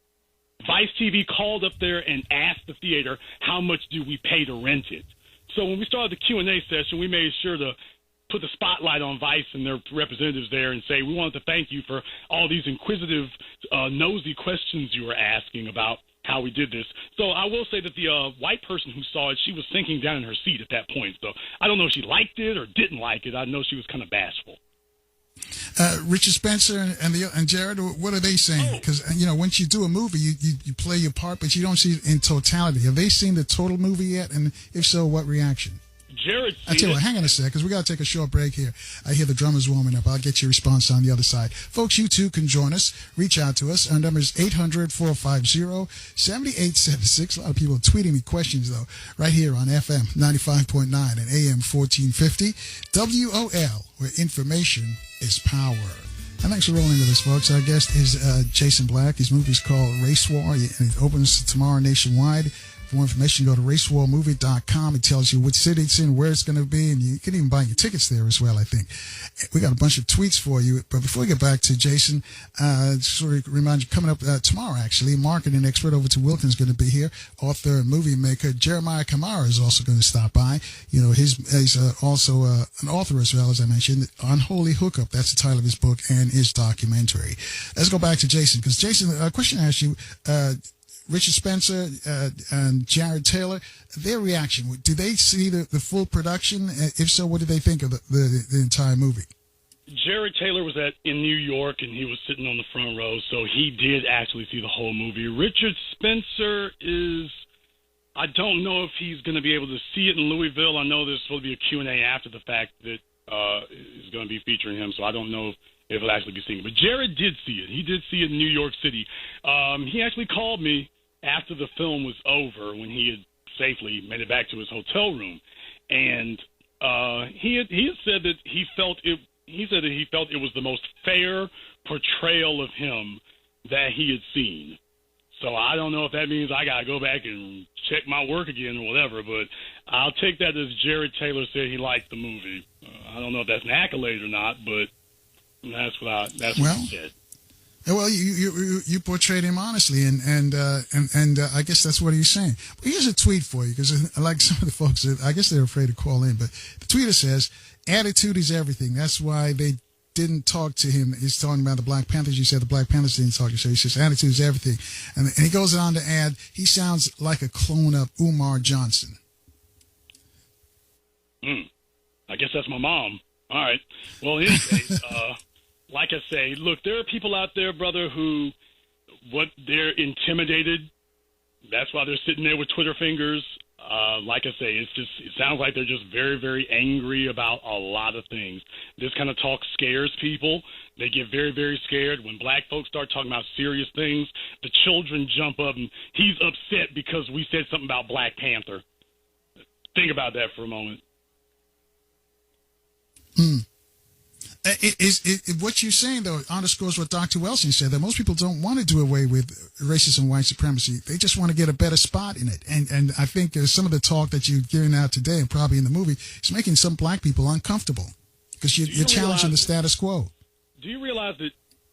Vice TV called up there and asked the theater, how much do we pay to rent it? So when we started the Q&A session, we made sure to put the spotlight on Vice and their representatives there and say, we wanted to thank you for all these inquisitive, nosy questions you were asking about how we did this. So I will say that the white person who saw it, she was sinking down in her seat at that point. So I don't know if she liked it or didn't like it. I know she was kind of bashful. Richard Spencer and Jared, what are they saying? Because once you do a movie, you play your part, but you don't see it in totality. Have they seen the total movie yet? And if so, what reaction? Jared, I tell you what, hang on a sec, because we got to take a short break here. I hear the drummers warming up. I'll get your response on the other side. Folks, you too can join us. Reach out to us. Our number is 800-450-7876. A lot of people are tweeting me questions, though, right here on FM 95.9 and AM 1450. WOL, where information is power. And thanks for rolling with us, folks. Our guest is Jason Black. His movie is called Race War, and it opens tomorrow nationwide. For more information, go to racewarmovie.com. It tells you which city it's in, where it's going to be, and you can even buy your tickets there as well, I think. We got a bunch of tweets for you. But before we get back to Jason, sort of remind you, coming up tomorrow, actually, marketing expert over to Wilkins is going to be here. Author and movie maker Jeremiah Kamara is also going to stop by. He's also an author as well, as I mentioned. Unholy Hookup, that's the title of his book and his documentary. Let's go back to Jason, because Jason, a question I asked you, Richard Spencer and Jared Taylor, their reaction, did they see the full production? If so, what did they think of the entire movie? Jared Taylor was in New York, and he was sitting on the front row, so he did actually see the whole movie. Richard Spencer I don't know if he's going to be able to see it in Louisville. I know there's supposed to be a Q&A after the fact that is going to be featuring him, so I don't know if he'll actually be seeing it. But Jared did see it. He did see it in New York City. He actually called me after the film was over, when he had safely made it back to his hotel room, and he had said that he felt it was the most fair portrayal of him that he had seen. So I don't know if that means I gotta go back and check my work again or whatever, but I'll take that as Jared Taylor said he liked the movie. I don't know if that's an accolade or not, but that's what he said. Well, you portrayed him honestly, and I guess that's what he's saying. But here's a tweet for you, because like some of the folks, I guess they're afraid to call in. But the tweeter says, "Attitude is everything. That's why they didn't talk to him." He's talking about the Black Panthers. You said the Black Panthers didn't talk to him. So he says, "Attitude is everything," and he goes on to add, "He sounds like a clone of Umar Johnson." I guess that's my mom. All right. Well, in any case, like I say, look, there are people out there, brother, they're intimidated. That's why they're sitting there with Twitter fingers. Like I say, it sounds like they're just very, very angry about a lot of things. This kind of talk scares people. They get very, very scared. When black folks start talking about serious things, the children jump up, and he's upset because we said something about Black Panther. Think about that for a moment. What you're saying, though, underscores what Dr. Welsing said, that most people don't want to do away with racism and white supremacy. They just want to get a better spot in it. And I think some of the talk that you're giving out today, and probably in the movie, is making some black people uncomfortable, because you're challenging the status quo. Do you realize that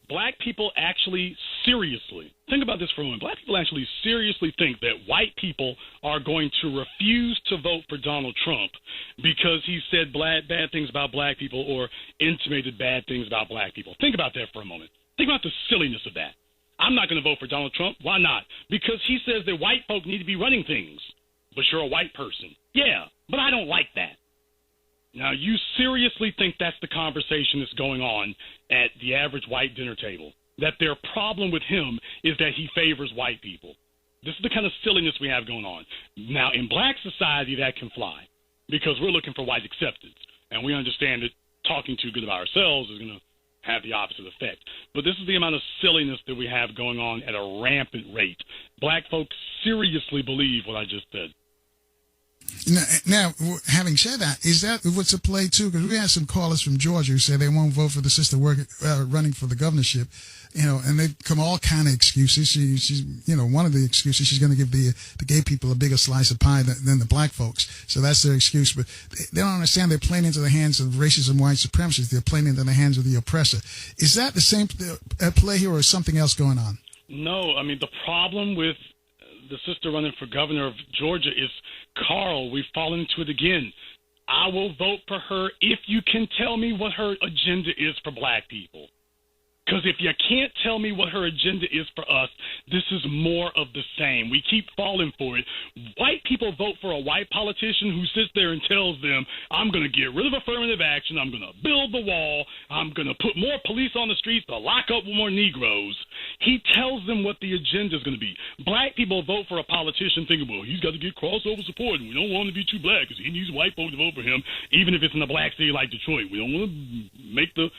black people actually seriously, think about this for a moment, black people actually seriously think that white people are going to refuse to vote for Donald Trump because he said bad things about black people or intimated bad things about black people? Think about that for a moment. Think about the silliness of that. I'm not going to vote for Donald Trump. Why not? Because he says that white folk need to be running things. But you're a white person. Yeah, but I don't like that. Now, you seriously think that's the conversation that's going on at the average white dinner table? That their problem with him is that he favors white people? This is the kind of silliness we have going on. Now, in black society, that can fly, because we're looking for white acceptance, and we understand that talking too good about ourselves is going to have the opposite effect. But this is the amount of silliness that we have going on at a rampant rate. Black folks seriously believe what I just said. Now, having said that, is that what's a play too? Because we had some callers from Georgia who say they won't vote for the sister running for the governorship, and they come all kind of excuses. She's one of the excuses, she's going to give the gay people a bigger slice of pie than the black folks. So that's their excuse. But they don't understand they're playing into the hands of racism, white supremacists. They're playing into the hands of the oppressor. Is that the same play here, or is something else going on? No, I mean, the problem with the sister running for governor of Georgia is, Carl, we've fallen into it again. I will vote for her if you can tell me what her agenda is for black people. Because if you can't tell me what her agenda is for us, this is more of the same. We keep falling for it. White people vote for a white politician who sits there and tells them, I'm going to get rid of affirmative action, I'm going to build the wall, I'm going to put more police on the streets to lock up more Negroes. He tells them what the agenda is going to be. Black people vote for a politician thinking, well, he's got to get crossover support, and we don't want him to be too black because he needs white folk to vote for him, even if it's in a black city like Detroit. We don't want to make the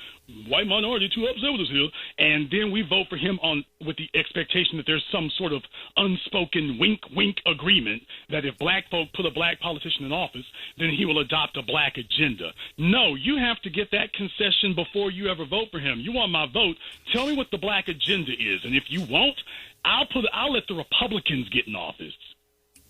white minority too upset with us here. And then we vote for him with the expectation that there's some sort of unspoken wink-wink agreement that if black folk put a black politician in office, then he will adopt a black agenda. No, you have to get that concession before you ever vote for him. You want my vote, tell me what the black agenda is. And if you won't, I'll let the Republicans get in office.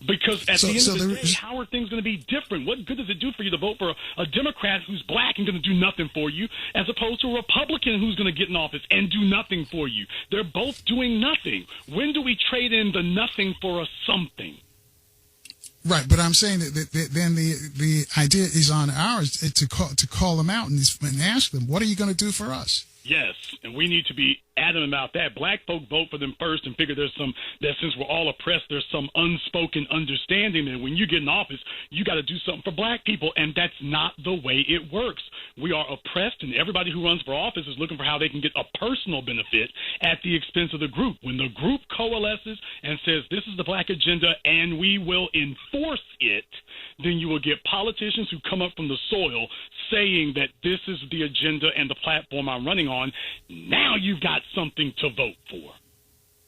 Because at the end of the day, how are things going to be different? What good does it do for you to vote for a Democrat who's black and going to do nothing for you, as opposed to a Republican who's going to get in office and do nothing for you? They're both doing nothing. When do we trade in the nothing for a something? Right, but I'm saying that then the idea is on ours to call them out and ask them, what are you going to do for us? Yes, and we need to be adamant about that. Black folk vote for them first and figure that since we're all oppressed, there's some unspoken understanding that when you get in office, you got to do something for black people, and that's not the way it works. We are oppressed, and everybody who runs for office is looking for how they can get a personal benefit at the expense of the group. When the group coalesces and says, this is the black agenda, and we will enforce it, then you will get politicians who come up from the soil saying that this is the agenda and the platform I'm running on. Now you've got something to vote for.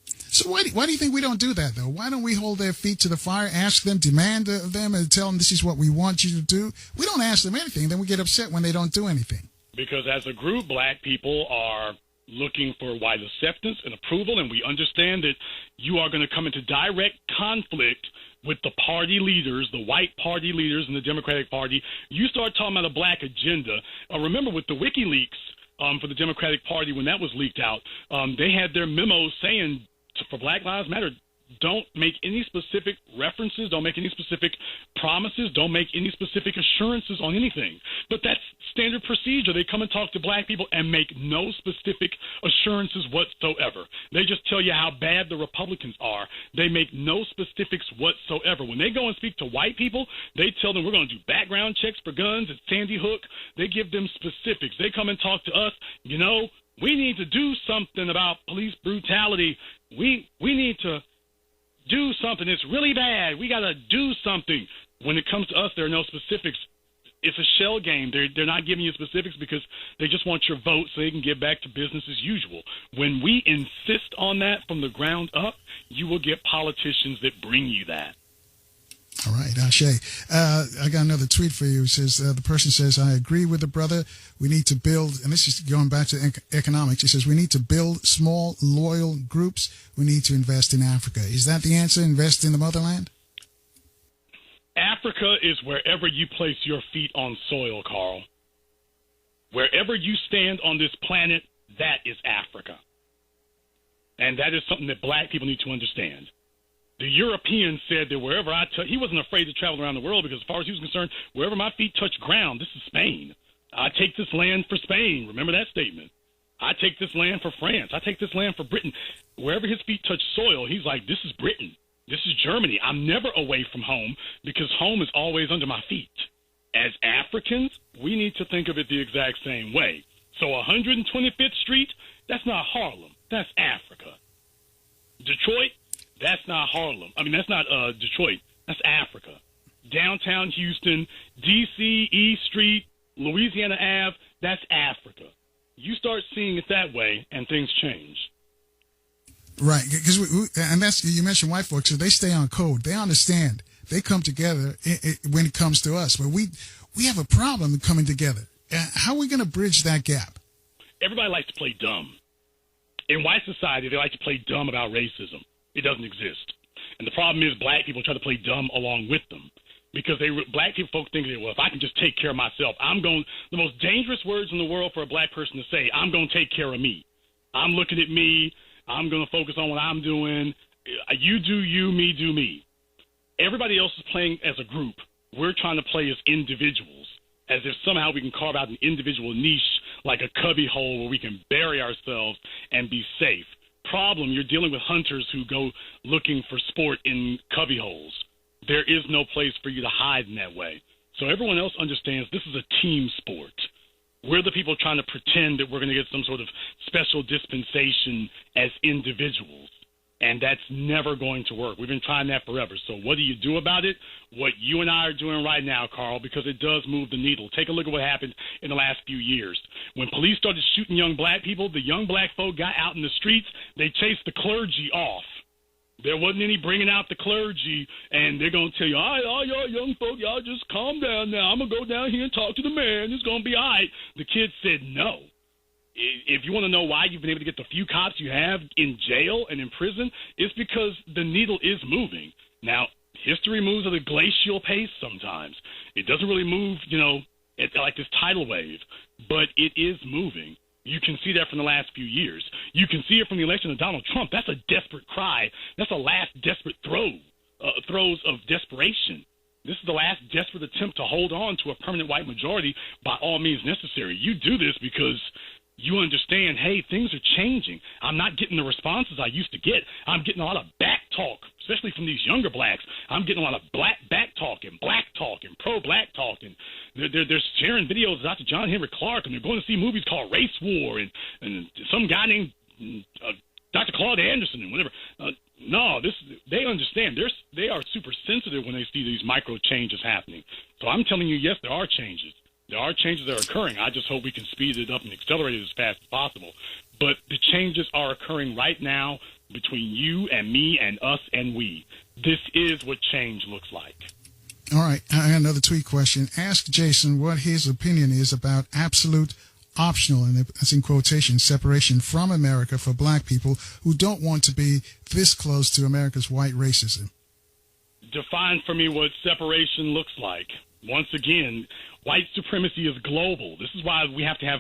So why do you think we don't do that, though? Why don't we hold their feet to the fire, ask them, demand of them, and tell them this is what we want you to do? We don't ask them anything. Then we get upset when they don't do anything. Because as a group, black people are looking for wide acceptance and approval, and we understand that you are going to come into direct conflict with the party leaders, the white party leaders in the Democratic Party. You start talking about a black agenda. Remember with the WikiLeaks for the Democratic Party, when that was leaked out, they had their memos saying for Black Lives Matter, don't make any specific references, don't make any specific promises, don't make any specific assurances on anything. But that's standard procedure. They come and talk to black people and make no specific assurances whatsoever. They just tell you how bad the Republicans are. They make no specifics whatsoever. When they go and speak to white people, they tell them we're going to do background checks for guns at Sandy Hook. They give them specifics. They come and talk to us, we need to do something about police brutality. We need to do something. It's really bad. We got to do something. When it comes to us, there are no specifics. It's a shell game. They're not giving you specifics because they just want your vote so they can get back to business as usual. When we insist on that from the ground up, you will get politicians that bring you that. All right, Ashe. I got another tweet for you. It says, the person says, I agree with the brother. We need to build, and this is going back to economics. He says, we need to build small, loyal groups. We need to invest in Africa. Is that the answer? Invest in the motherland? Africa is wherever you place your feet on soil, Carl. Wherever you stand on this planet, that is Africa. And that is something that black people need to understand. The European said that wherever he wasn't afraid to travel around the world because as far as he was concerned, wherever my feet touch ground, this is Spain. I take this land for Spain. Remember that statement. I take this land for France. I take this land for Britain. Wherever his feet touch soil, he's like, this is Britain. This is Germany. I'm never away from home because home is always under my feet. As Africans, we need to think of it the exact same way. So 125th Street, that's not Harlem. That's Africa. Detroit, that's not Harlem. That's not Detroit. That's Africa. Downtown Houston, D.C., E Street, Louisiana Ave, that's Africa. You start seeing it that way, and things change. Right, because you mentioned white folks, so they stay on code. They understand. They come together when it comes to us, but we have a problem coming together. How are we going to bridge that gap? Everybody likes to play dumb. In white society, they like to play dumb about racism. It doesn't exist. And the problem is black people try to play dumb along with them because black people folk think that, well, if I can just take care of myself, the most dangerous words in the world for a black person to say, I'm going to take care of me. I'm looking at me. I'm going to focus on what I'm doing. You do you, me do me. Everybody else is playing as a group. We're trying to play as individuals, as if somehow we can carve out an individual niche like a cubby hole where we can bury ourselves and be safe. Problem, you're dealing with hunters who go looking for sport in cubby holes. There is no place for you to hide in that way. So everyone else understands this is a team sport. We're the people trying to pretend that we're going to get some sort of special dispensation as individuals. And that's never going to work. We've been trying that forever. So what do you do about it? What you and I are doing right now, Carl, because it does move the needle. Take a look at what happened in the last few years. When police started shooting young black people, the young black folk got out in the streets. They chased the clergy off. There wasn't any bringing out the clergy, and they're going to tell you, all y'all young folk, y'all just calm down now. I'm going to go down here and talk to the man. It's going to be all right. The kids said no. If you want to know why you've been able to get the few cops you have in jail and in prison, it's because the needle is moving. Now, history moves at a glacial pace sometimes. It doesn't really move, at like this tidal wave, but it is moving. You can see that from the last few years. You can see it from the election of Donald Trump. That's a desperate cry. That's a last desperate throes of desperation. This is the last desperate attempt to hold on to a permanent white majority by all means necessary. You do this because you understand, hey, things are changing. I'm not getting the responses I used to get. I'm getting a lot of back talk, especially from these younger blacks. I'm getting a lot of black back talk and black talk and pro-black talk. And they're sharing videos of Dr. John Henry Clark, and they're going to see movies called Race War and some guy named Dr. Claude Anderson and whatever. They understand. They are super sensitive when they see these micro changes happening. So I'm telling you, yes, there are changes. There are changes that are occurring. I just hope we can speed it up and accelerate it as fast as possible. But the changes are occurring right now between you and me and us and we. This is what change looks like. All right. I have another tweet question. Ask Jason what his opinion is about absolute optional, and that's in quotation, separation from America for black people who don't want to be this close to America's white racism. Define for me what separation looks like. Once again, white supremacy is global. This is why we have to have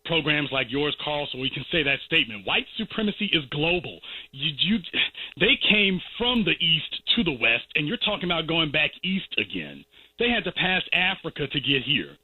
programs like yours, Carl, so we can say that statement. White supremacy is global. They came from the east to the west, and you're talking about going back east again. They had to pass Africa to get here.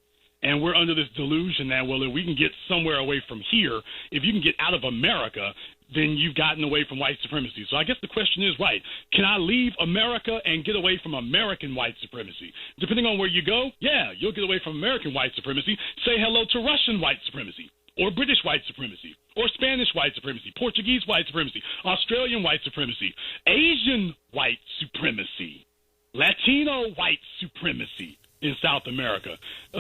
And we're under this delusion that, well, if we can get somewhere away from here, if you can get out of America, then you've gotten away from white supremacy. So I guess the question is, right, can I leave America and get away from American white supremacy? Depending on where you go, yeah, you'll get away from American white supremacy. Say hello to Russian white supremacy, or British white supremacy, or Spanish white supremacy, Portuguese white supremacy, Australian white supremacy, Asian white supremacy, Latino white supremacy in South America.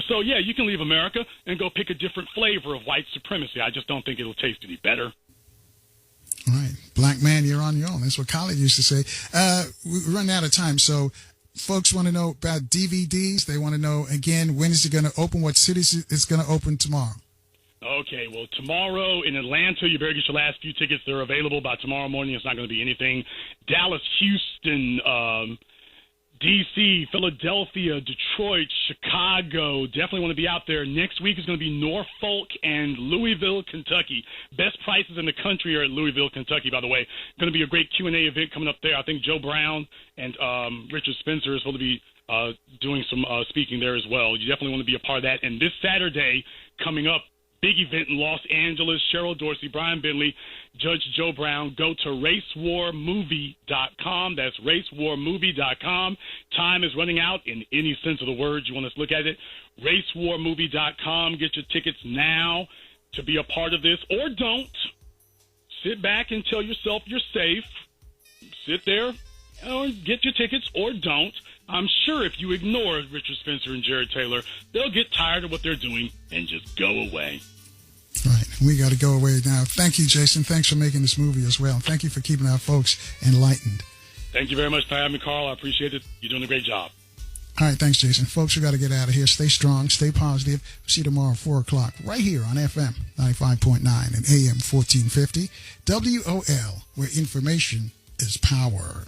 So, yeah, you can leave America and go pick a different flavor of white supremacy. I just don't think it'll taste any better. All right. Black man, you're on your own. That's what Khaled used to say. We're running out of time, so folks want to know about DVDs. They want to know, again, when is it going to open? What cities it's going to open tomorrow? Okay, well, tomorrow in Atlanta, you better get your last few tickets. They're available by tomorrow morning. It's not going to be anything. Dallas, Houston, D.C., Philadelphia, Detroit, Chicago. Definitely want to be out there. Next week is going to be Norfolk and Louisville, Kentucky. Best prices in the country are at Louisville, Kentucky, by the way. Going to be a great Q&A event coming up there. I think Joe Brown and Richard Spencer is going to be doing some speaking there as well. You definitely want to be a part of that. And this Saturday coming up, big event in Los Angeles, Cheryl Dorsey, Brian Bentley, Judge Joe Brown. Go to racewarmovie.com. That's racewarmovie.com. Time is running out in any sense of the word you want us to look at it. Racewarmovie.com. Get your tickets now to be a part of this, or don't. Sit back and tell yourself you're safe. Sit there or get your tickets, or don't. I'm sure if you ignore Richard Spencer and Jared Taylor, they'll get tired of what they're doing and just go away. All right. We got to go away now. Thank you, Jason. Thanks for making this movie as well. Thank you for keeping our folks enlightened. Thank you very much for having me, Carl. I appreciate it. You're doing a great job. All right. Thanks, Jason. Folks, we got to get out of here. Stay strong. Stay positive. See you tomorrow at 4 o'clock right here on FM 95.9 and AM 1450. WOL, where information is power.